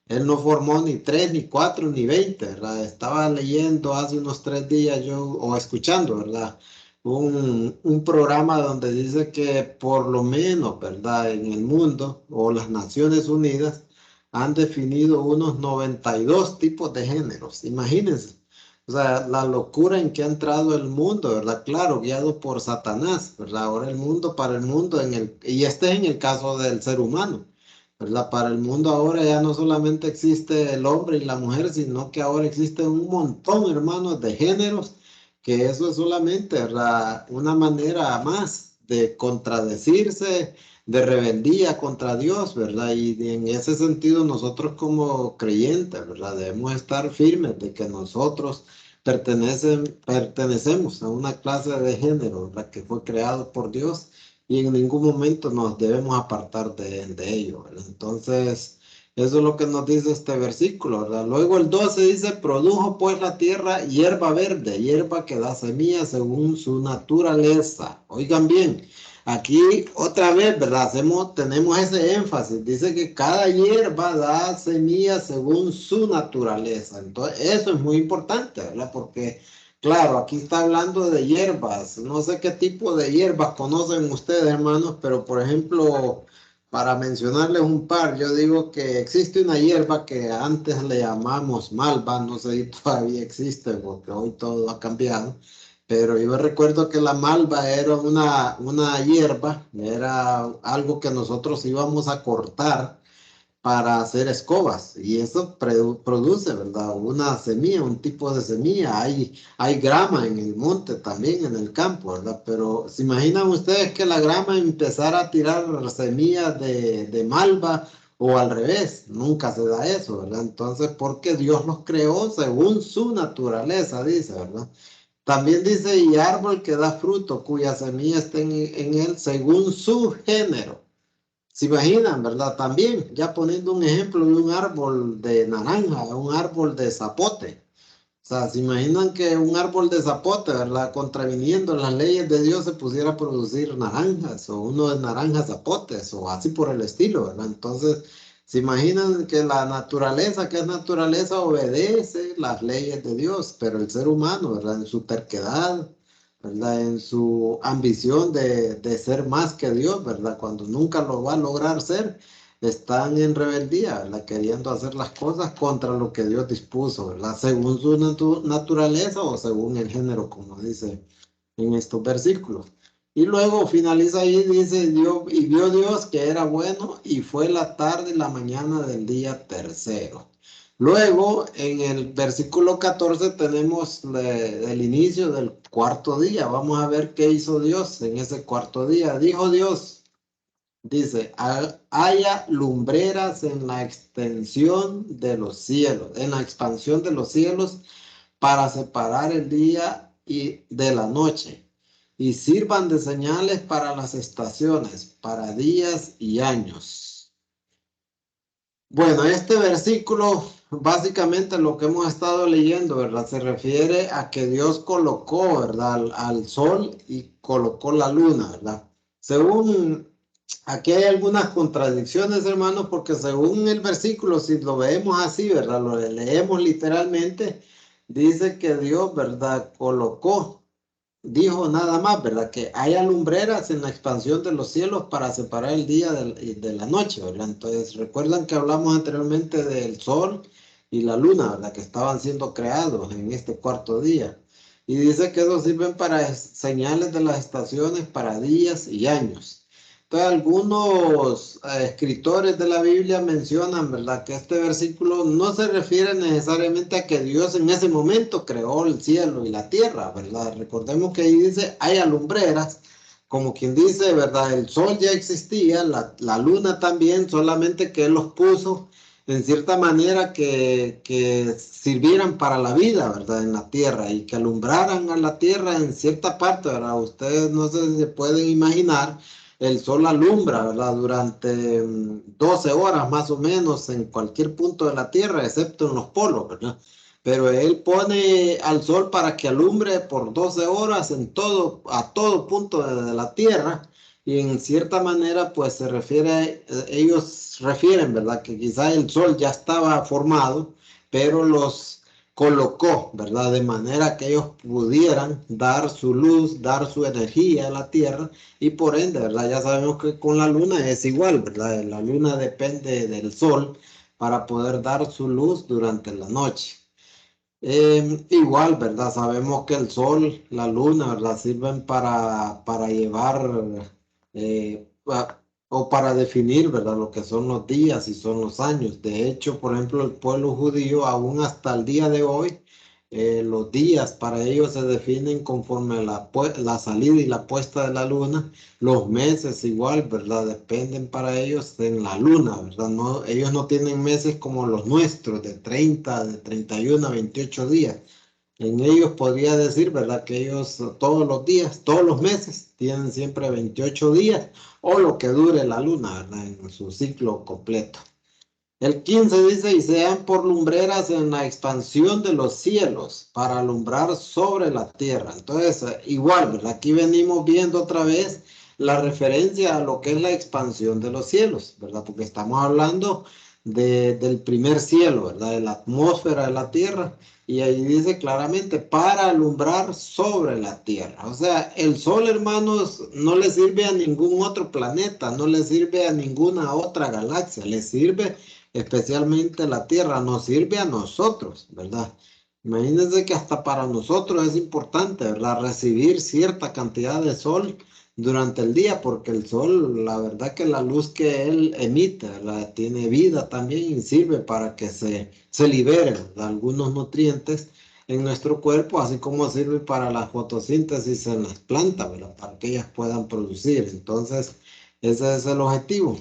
Él no formó ni tres, ni cuatro, ni 20, ¿verdad? Estaba leyendo hace unos 3 días yo, o escuchando, ¿verdad? Un programa donde dice que por lo menos, ¿verdad? En el mundo o las Naciones Unidas han definido unos 92 tipos de géneros. Imagínense. O sea, la locura en que ha entrado el mundo, ¿verdad? Claro, guiado por Satanás, ¿verdad? Ahora el mundo para el mundo, y este es en el caso del ser humano. ¿Verdad? Para el mundo ahora ya no solamente existe el hombre y la mujer, sino que ahora existen un montón, hermanos, de géneros, que eso es solamente, ¿verdad?, una manera más de contradecirse, de rebeldía contra Dios, ¿verdad? Y en ese sentido nosotros como creyentes, ¿verdad?, debemos estar firmes de que nosotros pertenecemos a una clase de género, ¿verdad?, que fue creado por Dios, y en ningún momento nos debemos apartar de ello, ¿verdad? Entonces, eso es lo que nos dice este versículo, ¿verdad? Luego el 12 dice, produjo pues la tierra hierba verde, hierba que da semilla según su naturaleza. Oigan bien, aquí otra vez, ¿verdad? Tenemos ese énfasis, dice que cada hierba da semilla según su naturaleza. Entonces, eso es muy importante, ¿verdad? Porque claro, aquí está hablando de hierbas. No sé qué tipo de hierbas conocen ustedes, hermanos, pero por ejemplo, para mencionarles un par, yo digo que existe una hierba que antes le llamamos malva, no sé si todavía existe porque hoy todo ha cambiado, pero yo recuerdo que la malva era una hierba, era algo que nosotros íbamos a cortar para hacer escobas y eso produce, ¿verdad?, una semilla, un tipo de semilla. Hay grama en el monte también, en el campo, ¿verdad? Pero ¿se imaginan ustedes que la grama empezara a tirar semillas de malva o al revés? Nunca se da eso, ¿verdad? Entonces, porque Dios los creó según su naturaleza, dice, ¿verdad? También dice, y árbol que da fruto, cuya semilla está en él según su género. ¿Se imaginan, verdad? También, ya poniendo un ejemplo de un árbol de naranja, un árbol de zapote. O sea, ¿se imaginan que un árbol de zapote, verdad, contraviniendo las leyes de Dios, se pusiera a producir naranjas o uno de naranjas zapotes o así por el estilo, ¿verdad? Entonces, ¿se imaginan que la naturaleza, que es naturaleza, obedece las leyes de Dios, pero el ser humano, ¿verdad?, en su terquedad, ¿verdad?, en su ambición de ser más que Dios, ¿verdad?, cuando nunca lo va a lograr ser, están en rebeldía, ¿verdad?, queriendo hacer las cosas contra lo que Dios dispuso, ¿verdad?, según su naturaleza o según el género, como dice en estos versículos. Y luego finaliza ahí, dice Dios, y vio Dios que era bueno, y fue la tarde y la mañana del día tercero. Luego, en el versículo 14 tenemos el inicio del cuarto día. Vamos a ver qué hizo Dios en ese cuarto día. Dijo Dios, dice, haya lumbreras en la extensión de los cielos, en la expansión de los cielos, para separar el día y de la noche, y sirvan de señales para las estaciones, para días y años. Bueno, este versículo, básicamente lo que hemos estado leyendo, ¿verdad?, se refiere a que Dios colocó, ¿verdad?, al sol y colocó la luna, ¿verdad? Según, aquí hay algunas contradicciones, hermanos, porque según el versículo, si lo vemos así, ¿verdad?, lo leemos literalmente, dice que Dios, ¿verdad?, colocó. dijo nada más, ¿verdad? Que haya lumbreras en la expansión de los cielos para separar el día de la noche, ¿verdad? Entonces, recuerdan que hablamos anteriormente del sol y la luna, ¿verdad? Que estaban siendo creados en este cuarto día. Y dice que eso sirven para señales de las estaciones, para días y años. Entonces, algunos escritores de la Biblia mencionan, ¿verdad? Que este versículo no se refiere necesariamente a que Dios en ese momento creó el cielo y la tierra, ¿verdad? Recordemos que ahí dice, hay alumbreras, como quien dice, ¿verdad? El sol ya existía, la luna también, solamente que Él los puso en cierta manera que sirvieran para la vida, ¿verdad? En la tierra y que alumbraran a la tierra en cierta parte, ¿verdad? Ustedes no sé si se pueden imaginar, el sol alumbra, ¿verdad? Durante 12 horas más o menos en cualquier punto de la Tierra, excepto en los polos, ¿verdad? Pero él pone al sol para que alumbre por 12 horas en todo, a todo punto de la Tierra. Y en cierta manera, pues se refiere, ellos refieren, ¿verdad? Que quizá el sol ya estaba formado, pero los colocó, ¿verdad? De manera que ellos pudieran dar su luz, dar su energía a la Tierra y por ende, ¿verdad? Ya sabemos que con la luna es igual, ¿verdad? La luna depende del sol para poder dar su luz durante la noche. Igual, ¿verdad? Sabemos que el sol, la luna, ¿verdad? Sirven para llevar o para definir, ¿verdad? Lo que son los días y son los años. De hecho, por ejemplo, el pueblo judío, aún hasta el día de hoy, los días para ellos se definen conforme a la salida y la puesta de la luna. Los meses igual, ¿verdad? Dependen para ellos en la luna, ¿verdad? No, ellos no tienen meses como los nuestros, de 30, de 31 a 28 días. En ellos podría decir, ¿verdad? Que ellos todos los días, todos los meses, tienen siempre 28 días o lo que dure la luna, ¿verdad? En su ciclo completo. El 15 dice, y sean por lumbreras en la expansión de los cielos para alumbrar sobre la tierra. Entonces, igual, ¿verdad? Aquí venimos viendo otra vez la referencia a lo que es la expansión de los cielos, ¿verdad? Porque estamos hablando del primer cielo, ¿verdad? De la atmósfera de la tierra. Y ahí dice claramente, para alumbrar sobre la tierra. O sea, el sol, hermanos, no le sirve a ningún otro planeta, no le sirve a ninguna otra galaxia, le sirve especialmente la tierra, nos sirve a nosotros, ¿verdad? Imagínense que hasta para nosotros es importante, ¿verdad? Recibir cierta cantidad de sol durante el día, porque el sol, la verdad que la luz que él emite, ¿verdad? Tiene vida también y sirve para que se liberen, ¿verdad? Algunos nutrientes en nuestro cuerpo, así como sirve para la fotosíntesis en las plantas, ¿verdad? Para que ellas puedan producir. Entonces, ese es el objetivo.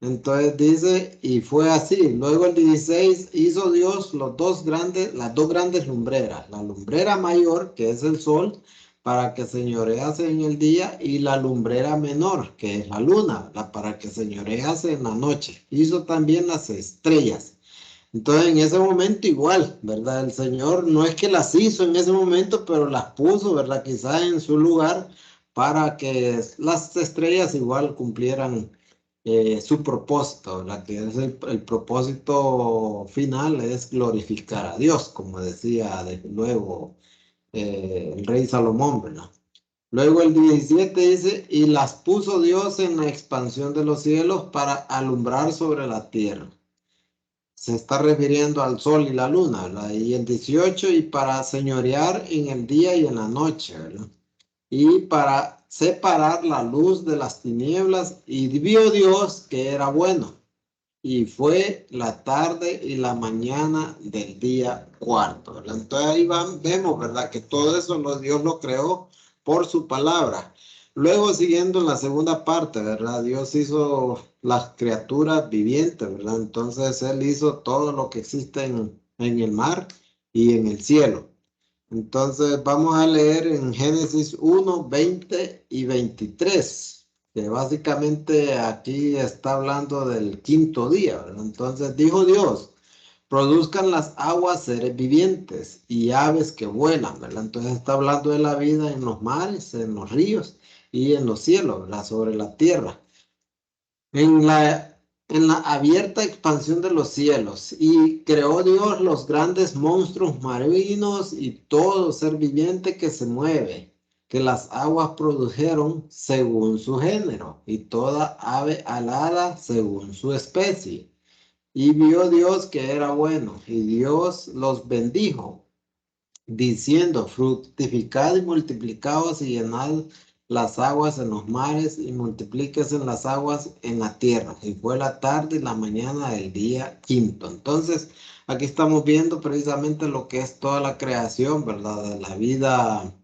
Entonces dice, y fue así. Luego el 16 hizo Dios las dos grandes lumbreras. La lumbrera mayor, que es el sol, para que señorease en el día, y la lumbrera menor, que es la luna, ¿verdad? Para que señorease en la noche. Hizo también las estrellas. Entonces en ese momento igual, ¿verdad? El Señor no es que las hizo en ese momento, pero las puso, ¿verdad? Quizás en su lugar para que las estrellas igual cumplieran su propósito, ¿verdad? Que es el propósito final es glorificar a Dios, como decía luego el rey Salomón, ¿verdad? Luego el 17 dice, y las puso Dios en la expansión de los cielos para alumbrar sobre la tierra. Se está refiriendo al sol y la luna, ¿verdad? Y el 18, y para señorear en el día y en la noche, ¿verdad? Y para separar la luz de las tinieblas, y vio Dios que era bueno. Y fue la tarde y la mañana del día cuarto, ¿verdad? Entonces ahí vemos, ¿verdad? Que todo eso Dios lo creó por su palabra. Luego, siguiendo en la segunda parte, ¿verdad? Dios hizo las criaturas vivientes, ¿verdad? Entonces Él hizo todo lo que existe en el mar y en el cielo. Entonces vamos a leer en Génesis 1, 20 y 23, que básicamente aquí está hablando del quinto día, ¿verdad? Entonces dijo Dios, produzcan las aguas seres vivientes y aves que vuelan, ¿verdad? Entonces está hablando de la vida en los mares, en los ríos y en los cielos, ¿verdad? Sobre la tierra. En la abierta expansión de los cielos, y creó Dios los grandes monstruos marinos y todo ser viviente que se mueve. que las aguas produjeron según su género, y toda ave alada según su especie. Y vio Dios que era bueno, y Dios los bendijo, diciendo, fructificad y multiplicaos y llenad las aguas en los mares y multiplíquese en las aguas en la tierra. Y fue la tarde y la mañana del día quinto. Entonces, aquí estamos viendo precisamente lo que es toda la creación, ¿verdad? De la vida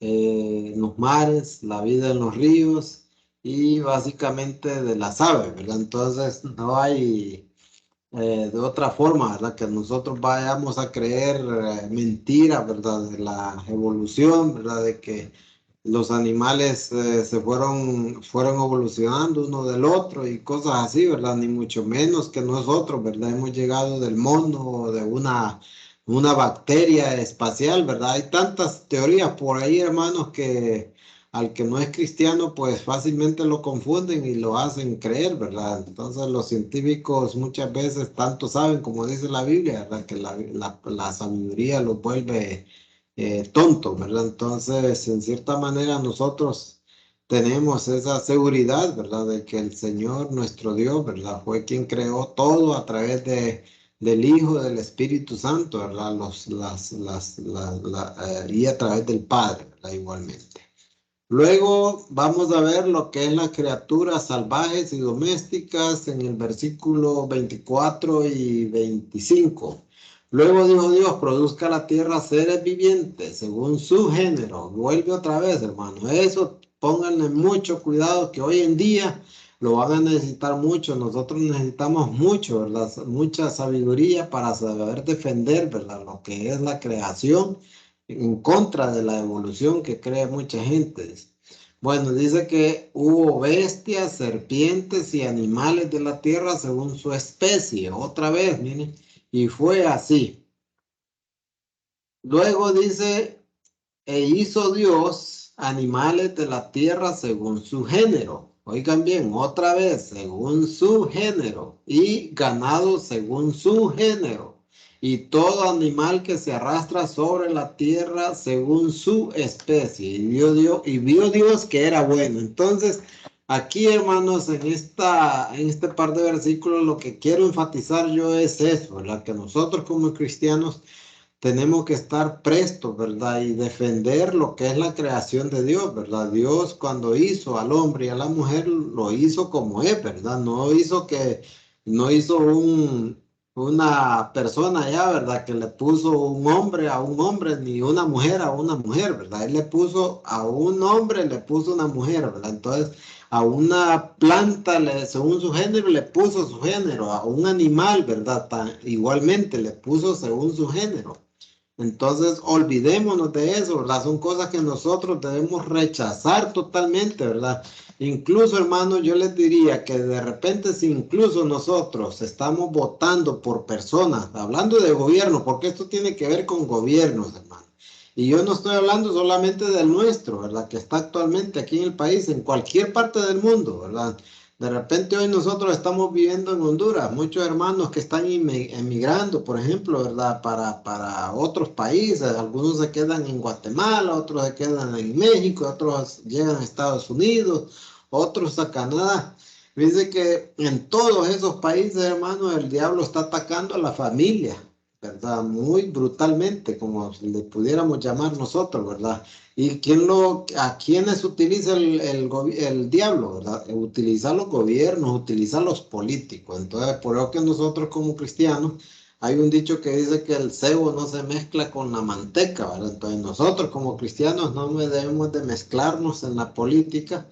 en los mares, la vida en los ríos y básicamente de las aves, ¿verdad? Entonces, no hay de otra forma, ¿verdad? Que nosotros vayamos a creer mentiras, ¿verdad? De la evolución, ¿verdad? De que los animales fueron evolucionando uno del otro y cosas así, ¿verdad? Ni mucho menos que nosotros, ¿verdad? Hemos llegado del mono o de una bacteria espacial, ¿verdad? Hay tantas teorías por ahí, hermanos, que al que no es cristiano, pues fácilmente lo confunden y lo hacen creer, ¿verdad? Entonces los científicos muchas veces tanto saben, como dice la Biblia, ¿verdad? Que la sabiduría los vuelve tontos, ¿verdad? Entonces, en cierta manera nosotros tenemos esa seguridad, ¿verdad? De que el Señor, nuestro Dios, ¿verdad? Fue quien creó todo a través del Hijo, del Espíritu Santo, ¿verdad? Y a través del Padre, ¿verdad? Igualmente. Luego vamos a ver lo que es las criaturas salvajes y domésticas en el versículo 24 y 25. Luego dijo Dios, produzca la tierra seres vivientes según su género. Vuelve otra vez, hermano. Eso pónganle mucho cuidado que hoy en día lo van a necesitar mucho. Nosotros necesitamos mucho, ¿verdad? Mucha sabiduría para saber defender, ¿verdad? Lo que es la creación en contra de la evolución que cree mucha gente. Bueno, dice que hubo bestias, serpientes y animales de la tierra según su especie. Otra vez, miren, y fue así. Luego dice, e hizo Dios animales de la tierra según su género. Oigan bien, otra vez, según su género. Y ganado según su género. Y todo animal que se arrastra sobre la tierra según su especie. Y vio Dios que era bueno. Entonces, aquí, hermanos, en este par de versículos, lo que quiero enfatizar yo es eso, ¿verdad? Que nosotros como cristianos tenemos que estar prestos, ¿verdad? Y defender lo que es la creación de Dios, ¿verdad? Dios cuando hizo al hombre y a la mujer lo hizo como es, ¿verdad? No hizo una persona ya, ¿verdad? Que le puso un hombre a un hombre, ni una mujer a una mujer, ¿verdad? Él le puso a un hombre, le puso una mujer, ¿verdad? Entonces, a una planta, según su género, le puso su género, a un animal, ¿verdad? Igualmente le puso según su género. Entonces, olvidémonos de eso, ¿verdad? Son cosas que nosotros debemos rechazar totalmente, ¿verdad? Incluso, hermanos, yo les diría que de repente si incluso nosotros estamos votando por personas, hablando de gobierno, porque esto tiene que ver con gobiernos, hermano. Y yo no estoy hablando solamente del nuestro, ¿verdad? Que está actualmente aquí en el país, en cualquier parte del mundo, ¿verdad? De repente hoy nosotros estamos viviendo en Honduras, muchos hermanos que están emigrando, por ejemplo, ¿verdad? Para otros países, algunos se quedan en Guatemala, otros se quedan en México, otros llegan a Estados Unidos, otros a Canadá. Dice que en todos esos países, hermanos, el diablo está atacando a la familia, ¿verdad? Muy brutalmente, como le pudiéramos llamar nosotros, ¿verdad? ¿Y a quiénes utiliza el diablo, verdad? Utiliza los gobiernos, utiliza los políticos. Entonces, por eso que nosotros como cristianos, hay un dicho que dice que el cebo no se mezcla con la manteca, ¿verdad? Entonces, nosotros como cristianos no debemos de mezclarnos en la política,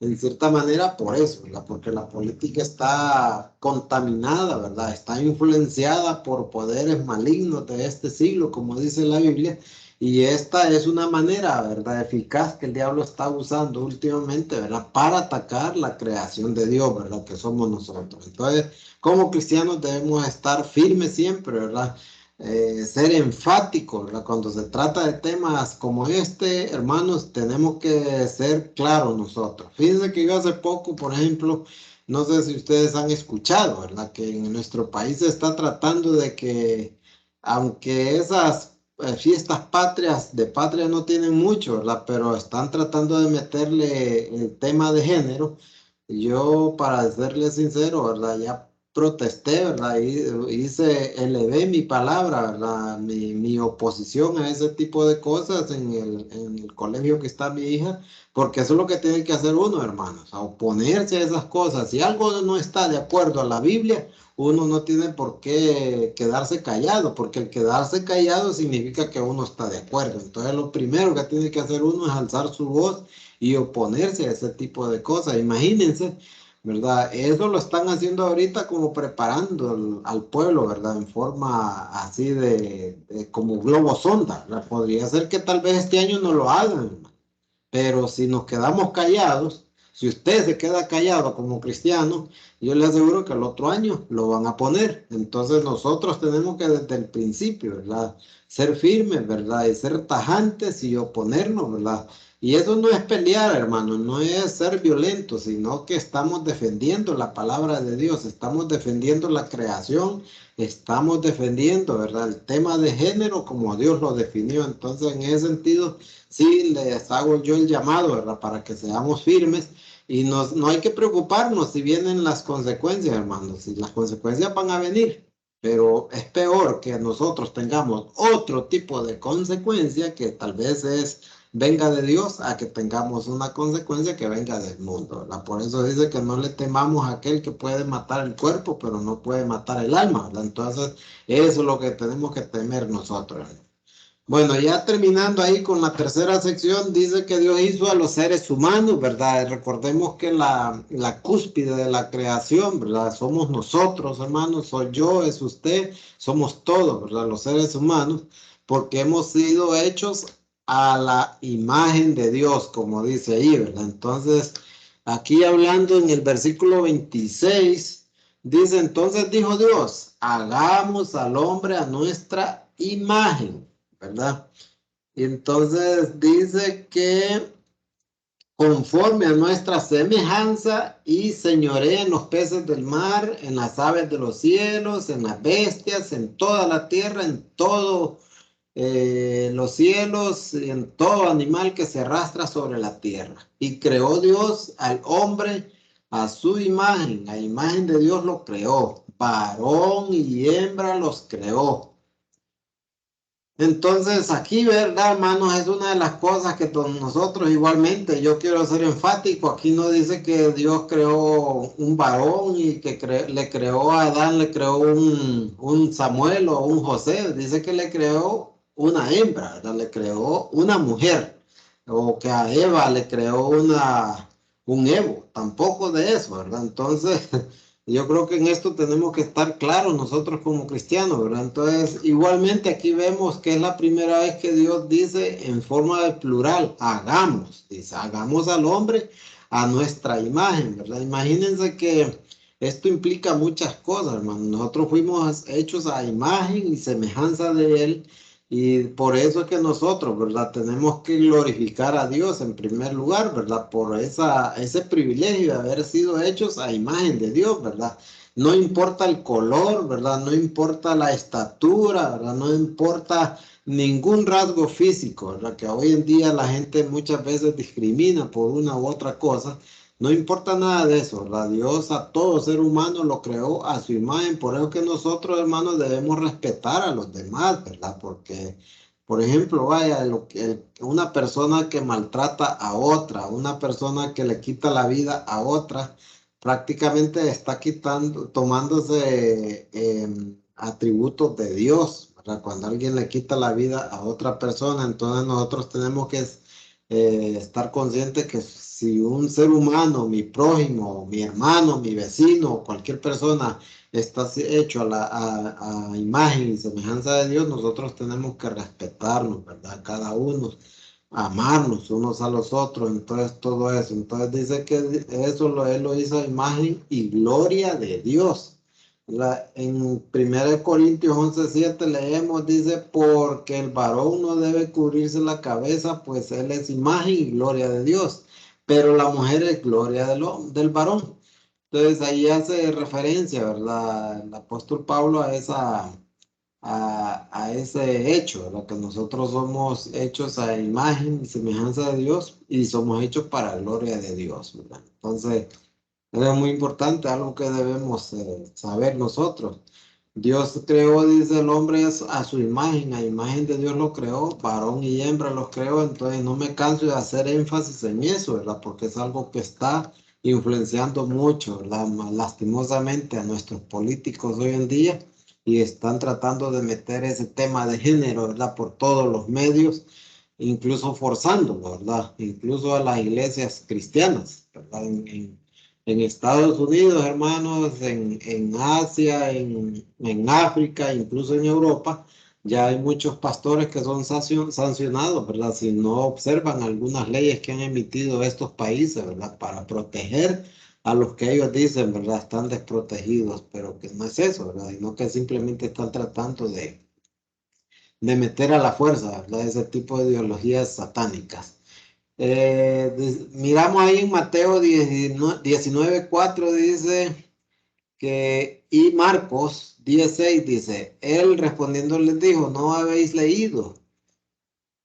en cierta manera, por eso, ¿verdad? Porque la política está contaminada, ¿verdad? Está influenciada por poderes malignos de este siglo, como dice la Biblia. Y esta es una manera, ¿verdad? Eficaz que el diablo está usando últimamente, ¿verdad? Para atacar la creación de Dios, ¿verdad? Que somos nosotros. Entonces, como cristianos debemos estar firmes siempre, ¿verdad? Ser enfáticos, ¿verdad? Cuando se trata de temas como este, hermanos, tenemos que ser claros nosotros. Fíjense que yo hace poco, por ejemplo, no sé si ustedes han escuchado, ¿verdad? Que en nuestro país se está tratando de que, aunque esas fiestas patrias, de patria no tienen mucho, ¿verdad? Pero están tratando de meterle el tema de género. Yo, para serle sincero, ¿verdad? Ya protesté, ¿verdad? Elevé mi palabra, ¿verdad? Mi oposición a ese tipo de cosas en el colegio que está mi hija, porque eso es lo que tiene que hacer uno, hermanos, a oponerse a esas cosas. Si algo no está de acuerdo a la Biblia, uno no tiene por qué quedarse callado, porque el quedarse callado significa que uno está de acuerdo. Entonces, lo primero que tiene que hacer uno es alzar su voz y oponerse a ese tipo de cosas. Imagínense, ¿verdad? Eso lo están haciendo ahorita como preparando al pueblo, ¿verdad? En forma así como globo sonda, ¿verdad? Podría ser que tal vez este año no lo hagan, pero si nos quedamos callados, si usted se queda callado como cristiano, yo le aseguro que el otro año lo van a poner. Entonces nosotros tenemos que desde el principio, ¿verdad? Ser firmes, ¿verdad? Y ser tajantes y oponernos, ¿verdad? Y eso no es pelear, hermano, no es ser violento, sino que estamos defendiendo la palabra de Dios, estamos defendiendo la creación, estamos defendiendo, ¿verdad? El tema de género como Dios lo definió. Entonces, en ese sentido, sí, les hago yo el llamado, ¿verdad? Para que seamos firmes y no hay que preocuparnos si vienen las consecuencias, hermanos. Si las consecuencias van a venir, pero es peor que nosotros tengamos otro tipo de consecuencia que tal vez venga de Dios a que tengamos una consecuencia que venga del mundo, ¿verdad? Por eso dice que no le temamos a aquel que puede matar el cuerpo, pero no puede matar el alma, ¿verdad? Entonces, eso es lo que tenemos que temer nosotros, ¿verdad? Bueno, ya terminando ahí con la tercera sección, dice que Dios hizo a los seres humanos, ¿verdad? Recordemos que la cúspide de la creación, ¿verdad? Somos nosotros, hermanos, soy yo, es usted, somos todos, ¿verdad? Los seres humanos, porque hemos sido hechos a la imagen de Dios, como dice ahí, ¿verdad? Entonces, aquí hablando en el versículo 26, dice, entonces dijo Dios, hagamos al hombre a nuestra imagen, ¿verdad? Y entonces dice que conforme a nuestra semejanza y señoree en los peces del mar, en las aves de los cielos, en las bestias, en toda la tierra, en todo los cielos, en todo animal que se arrastra sobre la tierra. Y creó Dios al hombre a su imagen, a imagen de Dios lo creó, varón y hembra los creó. Entonces aquí, ¿verdad, hermanos? Es una de las cosas que nosotros igualmente, yo quiero ser enfático, aquí no dice que Dios creó un varón y que le creó a Adán, le creó un Samuel o un José, dice que le creó una hembra, ¿verdad? Le creó una mujer, o que a Eva le creó un Evo, tampoco de eso, ¿verdad? Entonces, yo creo que en esto tenemos que estar claros nosotros como cristianos, ¿verdad? Entonces, igualmente aquí vemos que es la primera vez que Dios dice en forma de plural, hagamos, dice, hagamos al hombre a nuestra imagen, ¿verdad? Imagínense que esto implica muchas cosas, hermano. Nosotros fuimos hechos a imagen y semejanza de Él y por eso es que nosotros, ¿verdad? Tenemos que glorificar a Dios en primer lugar, ¿verdad? Por ese privilegio de haber sido hechos a imagen de Dios, ¿verdad? No importa el color, ¿verdad? No importa la estatura, ¿verdad? No importa ningún rasgo físico, ¿verdad? Que hoy en día la gente muchas veces discrimina por una u otra cosa. No importa nada de eso, ¿verdad? Dios a todo ser humano lo creó a su imagen, por eso que nosotros, hermanos, debemos respetar a los demás, ¿verdad? Porque, por ejemplo, vaya, una persona que maltrata a otra, una persona que le quita la vida a otra, prácticamente está tomándose atributos de Dios, ¿verdad? Cuando alguien le quita la vida a otra persona, entonces nosotros tenemos que estar consciente que si un ser humano, mi prójimo, mi hermano, mi vecino, cualquier persona está hecho a imagen y semejanza de Dios, nosotros tenemos que respetarnos, ¿verdad? Cada uno, amarnos unos a los otros, entonces todo eso. Entonces dice que él lo hizo a imagen y gloria de Dios. En 1 Corintios 11:7 leemos, dice, porque el varón no debe cubrirse la cabeza, pues él es imagen y gloria de Dios, pero la mujer es gloria del varón. Entonces ahí hace referencia, ¿verdad? El apóstol Pablo a ese hecho, ¿verdad? Que nosotros somos hechos a imagen y semejanza de Dios y somos hechos para gloria de Dios, ¿verdad? Entonces, es muy importante, algo que debemos saber nosotros. Dios creó, dice el hombre, es a su imagen, a imagen de Dios lo creó, varón y hembra los creó, entonces no me canso de hacer énfasis en eso, ¿verdad? Porque es algo que está influenciando mucho, ¿verdad? Lastimosamente a nuestros políticos hoy en día y están tratando de meter ese tema de género, ¿verdad? Por todos los medios, incluso forzándolo, ¿verdad? Incluso a las iglesias cristianas, ¿verdad? En Estados Unidos, hermanos, en Asia, en África, incluso en Europa, ya hay muchos pastores que son sancionados, ¿verdad? Si no observan algunas leyes que han emitido estos países, ¿verdad? Para proteger a los que ellos dicen, ¿verdad? Están desprotegidos, pero que no es eso, ¿verdad? Sino que simplemente están tratando de meter a la fuerza, ¿verdad? Ese tipo de ideologías satánicas. Miramos ahí en Mateo 19:4 dice que, y Marcos 16 dice, él respondiendo les dijo, ¿no habéis leído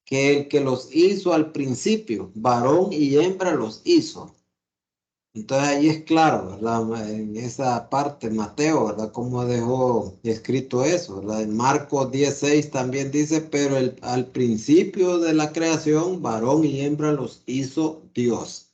que el que los hizo al principio, varón y hembra los hizo? Entonces ahí es claro, ¿verdad? En esa parte, Mateo, ¿verdad? Cómo dejó escrito eso, ¿verdad? En Marcos 16 también dice, pero al principio de la creación, varón y hembra los hizo Dios.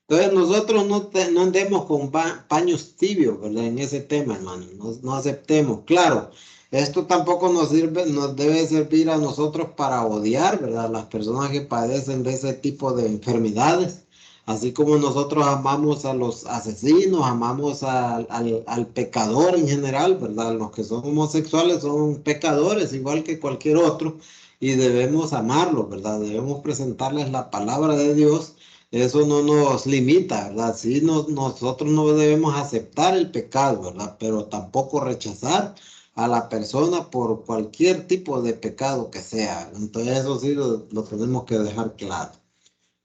Entonces nosotros no andemos con paños tibios, ¿verdad? En ese tema, hermano. No aceptemos. Claro, esto tampoco nos sirve, nos debe servir a nosotros para odiar, ¿verdad? Las personas que padecen de ese tipo de enfermedades. Así como nosotros amamos a los asesinos, amamos al pecador en general, ¿verdad? Los que son homosexuales son pecadores, igual que cualquier otro, y debemos amarlos, ¿verdad? Debemos presentarles la palabra de Dios. Eso no nos limita, ¿verdad? Sí, nosotros no debemos aceptar el pecado, ¿verdad? Pero tampoco rechazar a la persona por cualquier tipo de pecado que sea. Entonces eso sí lo tenemos que dejar claro.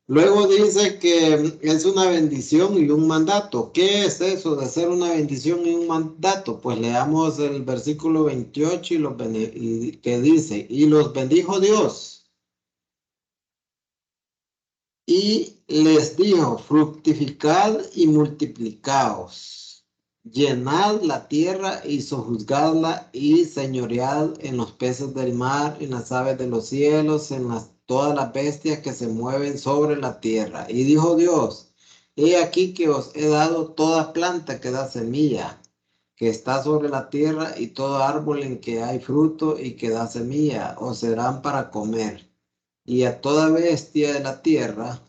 Luego dice que es una bendición y un mandato. ¿Qué es eso de ser una bendición y un mandato? Pues leamos el versículo 28 que dice, y los bendijo Dios. Y les dijo, fructificad y multiplicaos, llenad la tierra y sojuzgadla y señoread en los peces del mar, en las aves de los cielos, todas las bestias que se mueven sobre la tierra. Y dijo Dios, he aquí que os he dado toda planta que da semilla, que está sobre la tierra, y todo árbol en que hay fruto y que da semilla, os serán para comer. Y a toda bestia de la tierra,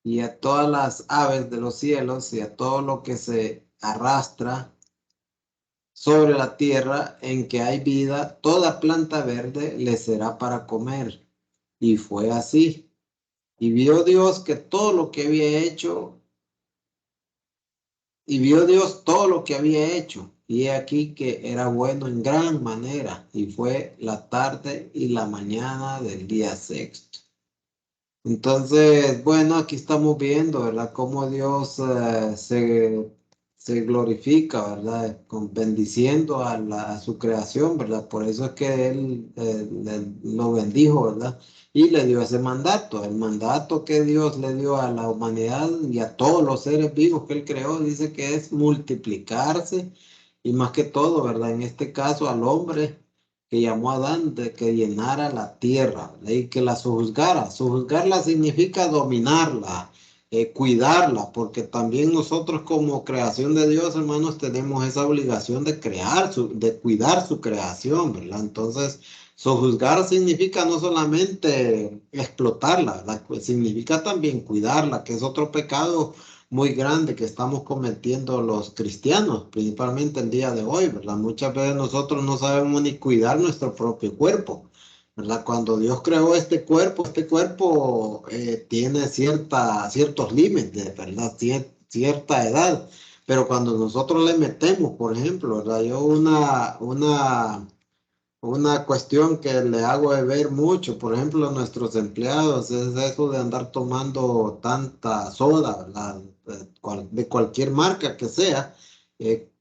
y a todas las aves de los cielos, y a todo lo que se arrastra sobre la tierra en que hay vida, toda planta verde le será para comer. Y fue así. Y vio Dios que todo lo que había hecho, y vio Dios todo lo que había hecho. Y he aquí que era bueno en gran manera. Y fue la tarde y la mañana del día sexto. Entonces, bueno, aquí estamos viendo, ¿verdad? Cómo Dios se glorifica, ¿verdad? Bendiciendo a su creación, ¿verdad? Por eso es que Él lo bendijo, ¿verdad? Y le dio ese mandato. El mandato que Dios le dio a la humanidad y a todos los seres vivos que Él creó, dice que es multiplicarse y más que todo, ¿verdad? En este caso al hombre que llamó a Adán de que llenara la tierra, ¿verdad? Y que la sojuzgara. Sojuzgarla significa dominarla, cuidarla, porque también nosotros como creación de Dios, hermanos, tenemos esa obligación de de cuidar su creación, ¿verdad? Entonces, sojuzgar significa no solamente explotarla, ¿verdad? Pues significa también cuidarla, que es otro pecado muy grande que estamos cometiendo los cristianos, principalmente el día de hoy, ¿verdad? Muchas veces nosotros no sabemos ni cuidar nuestro propio cuerpo, ¿verdad? Cuando Dios creó este cuerpo tiene ciertos límites, ¿verdad? Tiene cierta edad, pero cuando nosotros le metemos, por ejemplo, ¿verdad? Una cuestión que le hago de ver mucho, por ejemplo, a nuestros empleados, es eso de andar tomando tanta soda, ¿verdad? De cualquier marca que sea,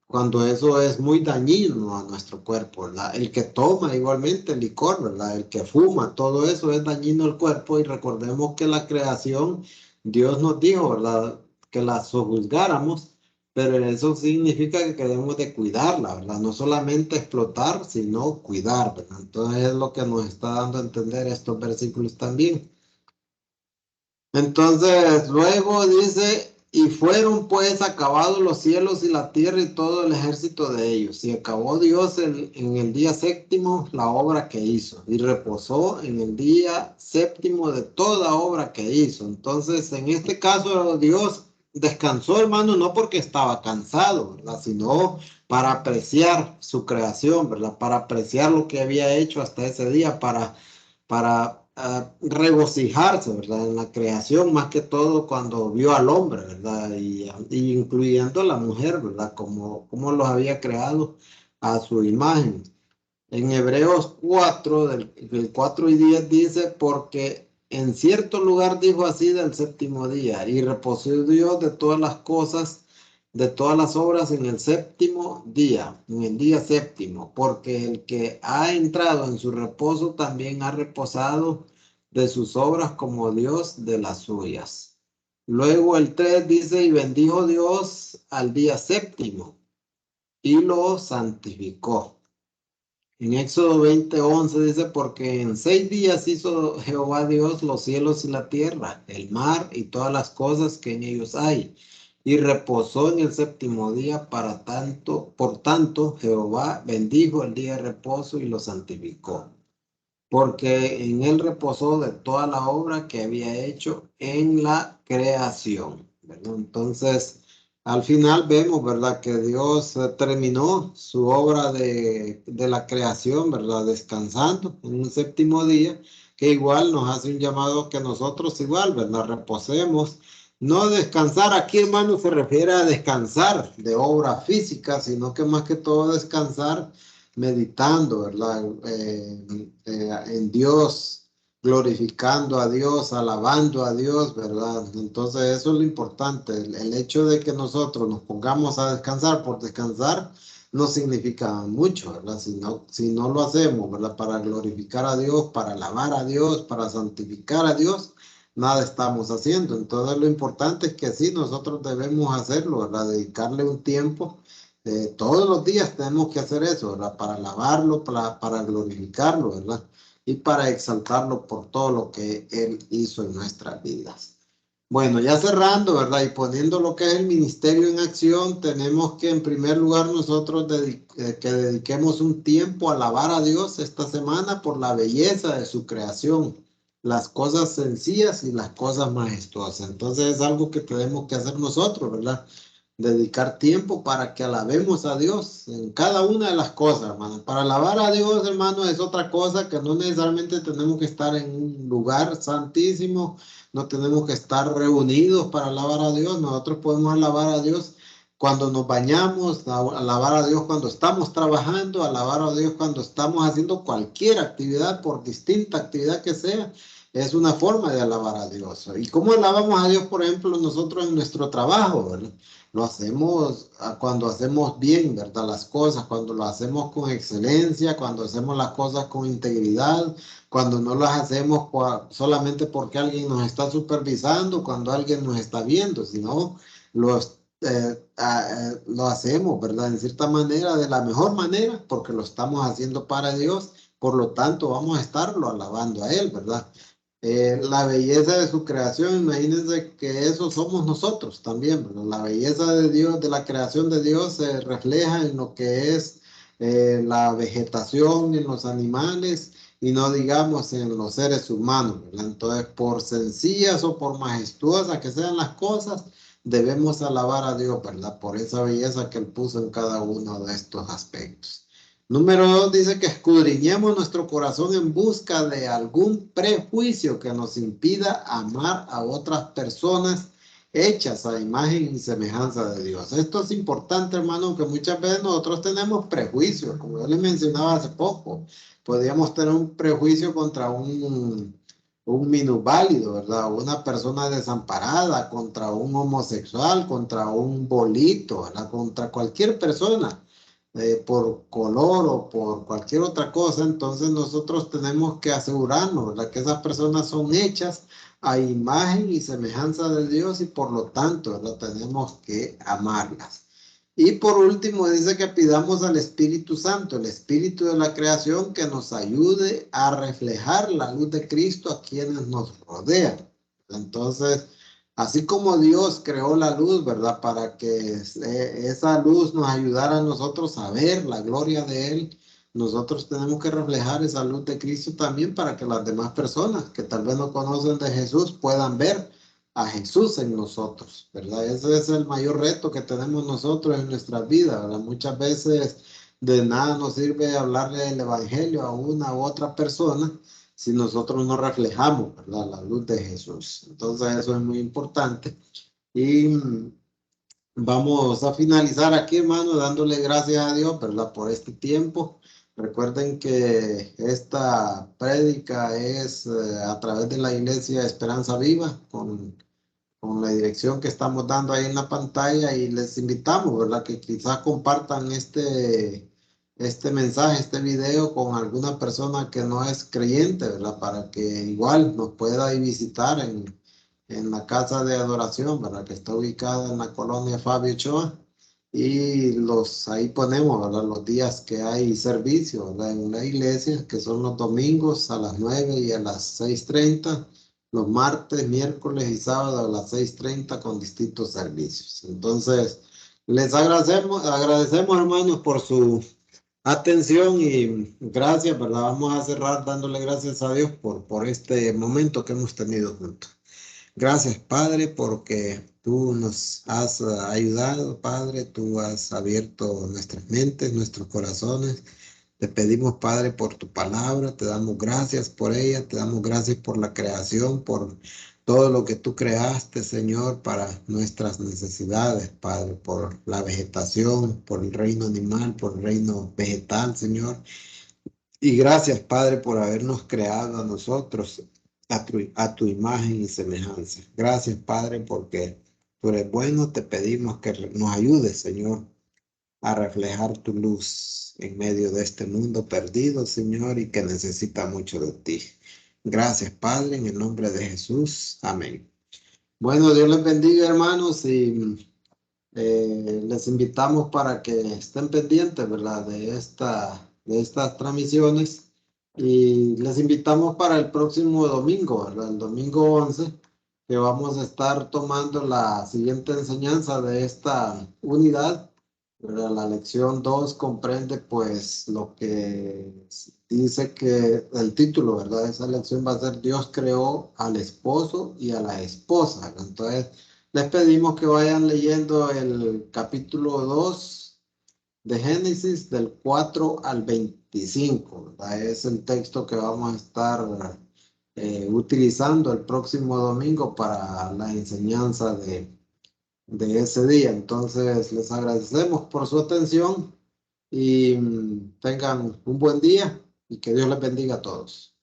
cuando eso es muy dañino a nuestro cuerpo, ¿verdad? El que toma igualmente el licor, ¿verdad? El que fuma, todo eso es dañino al cuerpo y recordemos que la creación, Dios nos dijo, ¿verdad? Que la sojuzgáramos, pero eso significa que debemos de cuidarla, ¿verdad? No solamente explotar, sino cuidar, ¿verdad? Entonces es lo que nos está dando a entender estos versículos también. Entonces, luego dice, y fueron pues acabados los cielos y la tierra y todo el ejército de ellos. Y acabó Dios en el día séptimo la obra que hizo. Y reposó en el día séptimo de toda obra que hizo. Entonces, en este caso, Dios descansó, hermano, no porque estaba cansado, ¿verdad? Sino para apreciar su creación, ¿verdad? Para apreciar lo que había hecho hasta ese día, para regocijarse, ¿verdad? En la creación, más que todo cuando vio al hombre, ¿verdad? Y incluyendo a la mujer, ¿verdad? Como los había creado a su imagen. En Hebreos 4, del 4 y 10 dice, porque en cierto lugar dijo así del séptimo día, y reposó Dios de todas las cosas, de todas las obras en el séptimo día, en el día séptimo, porque el que ha entrado en su reposo también ha reposado de sus obras como Dios de las suyas. Luego el 3 dice, y bendijo Dios al día séptimo y lo santificó. En Éxodo 20:11 dice, porque en 6 días hizo Jehová Dios los cielos y la tierra, el mar y todas las cosas que en ellos hay, y reposó en el séptimo día para tanto, por tanto, Jehová bendijo el día de reposo y lo santificó, porque en él reposó de toda la obra que había hecho en la creación, ¿verdad? Entonces, al final vemos, ¿verdad? Que Dios terminó su obra de la creación, ¿verdad? Descansando en un séptimo día, que igual nos hace un llamado que nosotros igual, ¿verdad? Reposemos. No descansar aquí, hermano, se refiere a descansar de obra física, sino que más que todo descansar meditando, ¿verdad? En Dios, glorificando a Dios, alabando a Dios, ¿verdad? Entonces eso es lo importante, el hecho de que nosotros nos pongamos a descansar por descansar no significa mucho, ¿verdad? Si no lo hacemos, ¿verdad? Para glorificar a Dios, para alabar a Dios, para santificar a Dios, nada estamos haciendo. Entonces lo importante es que sí, nosotros debemos hacerlo, ¿verdad? Dedicarle un tiempo todos los días tenemos que hacer eso, ¿verdad? Para alabarlo, para glorificarlo, ¿verdad? Y para exaltarlo por todo lo que Él hizo en nuestras vidas. Bueno, ya cerrando, ¿verdad? Y poniendo lo que es el ministerio en acción, tenemos que en primer lugar nosotros que dediquemos un tiempo a alabar a Dios esta semana por la belleza de su creación, las cosas sencillas y las cosas majestuosas. Entonces es algo que tenemos que hacer nosotros, ¿verdad? Dedicar tiempo para que alabemos a Dios en cada una de las cosas, hermano. Para alabar a Dios, hermano, es otra cosa que no necesariamente tenemos que estar en un lugar santísimo, no tenemos que estar reunidos para alabar a Dios. Nosotros podemos alabar a Dios cuando nos bañamos, alabar a Dios cuando estamos trabajando, alabar a Dios cuando estamos haciendo cualquier actividad, por distinta actividad que sea. Es una forma de alabar a Dios. ¿Y cómo alabamos a Dios, por ejemplo, nosotros en nuestro trabajo, ¿verdad? Lo hacemos cuando hacemos bien, ¿verdad? Las cosas, cuando lo hacemos con excelencia, cuando hacemos las cosas con integridad, cuando no las hacemos solamente porque alguien nos está supervisando, cuando alguien nos está viendo, sino lo hacemos, ¿verdad? En cierta manera, de la mejor manera, porque lo estamos haciendo para Dios, por lo tanto vamos a estarlo alabando a Él, ¿verdad? La belleza de su creación, imagínense que eso somos nosotros también, ¿verdad? La belleza de Dios, de la creación de Dios se refleja en lo que es la vegetación, en los animales y no digamos en los seres humanos, ¿verdad? Entonces, por sencillas o por majestuosas que sean las cosas, debemos alabar a Dios, ¿verdad? Por esa belleza que Él puso en cada uno de estos aspectos. Número 2 dice que escudriñemos nuestro corazón en busca de algún prejuicio que nos impida amar a otras personas hechas a imagen y semejanza de Dios. Esto es importante, hermano, que muchas veces nosotros tenemos prejuicios, como yo les mencionaba hace poco. Podríamos tener un prejuicio contra un minusválido, ¿verdad? Una persona desamparada contra un homosexual, contra un bolito, ¿verdad? Contra cualquier persona, por color o por cualquier otra cosa. Entonces nosotros tenemos que asegurarnos, ¿verdad? Que esas personas son hechas a imagen y semejanza de Dios y por lo tanto, ¿verdad? Tenemos que amarlas. Y por último dice que pidamos al Espíritu Santo, el Espíritu de la creación, que nos ayude a reflejar la luz de Cristo a quienes nos rodean. Entonces, así como Dios creó la luz, ¿verdad? Para que esa luz nos ayudara a nosotros a ver la gloria de Él, nosotros tenemos que reflejar esa luz de Cristo también para que las demás personas que tal vez no conocen de Jesús puedan ver a Jesús en nosotros, ¿verdad? Ese es el mayor reto que tenemos nosotros en nuestra vida, ¿verdad? Muchas veces de nada nos sirve hablarle del Evangelio a una u otra persona si nosotros no reflejamos, ¿verdad? La luz de Jesús. Entonces eso es muy importante. Y vamos a finalizar aquí, hermano, dándole gracias a Dios, ¿verdad? Por este tiempo. Recuerden que esta prédica es a través de la Iglesia Esperanza Viva, con la dirección que estamos dando ahí en la pantalla y les invitamos, ¿verdad? Que quizás compartan este mensaje, este video con alguna persona que no es creyente, ¿verdad? Para que igual nos pueda ir visitar en la casa de adoración, ¿verdad? Que está ubicada en la colonia Fabio Ochoa. Y ahí ponemos, ¿verdad? Los días que hay servicio, ¿verdad? En la iglesia, que son los domingos a las 9 y a las 6:30, los martes, miércoles y sábado a las 6:30 con distintos servicios. Entonces, les agradecemos hermanos por su atención y gracias, ¿verdad? Vamos a cerrar dándole gracias a Dios por este momento que hemos tenido juntos. Gracias, Padre, porque tú nos has ayudado, Padre, tú has abierto nuestras mentes, nuestros corazones. Te pedimos, Padre, por tu palabra, te damos gracias por ella, te damos gracias por la creación, por todo lo que tú creaste, Señor, para nuestras necesidades, Padre, por la vegetación, por el reino animal, por el reino vegetal, Señor. Y gracias, Padre, por habernos creado a nosotros a tu imagen y semejanza. Gracias, Padre, porque tú eres bueno. Te pedimos que nos ayudes, Señor, a reflejar tu luz en medio de este mundo perdido, Señor, y que necesita mucho de ti. Gracias, Padre, en el nombre de Jesús. Amén. Bueno, Dios les bendiga, hermanos, y les invitamos para que estén pendientes, ¿verdad? De estas transmisiones y les invitamos para el próximo domingo, ¿verdad? El domingo 11, que vamos a estar tomando la siguiente enseñanza de esta unidad, ¿verdad? La lección 2 comprende pues lo que dice que el título, ¿verdad? Esa lección va a ser Dios creó al esposo y a la esposa, ¿verdad? Entonces, les pedimos que vayan leyendo el capítulo 2 de Génesis del 4 al 25, ¿verdad? Es el texto que vamos a estar utilizando el próximo domingo para la enseñanza de ese día. Entonces, les agradecemos por su atención y tengan un buen día y que Dios les bendiga a todos.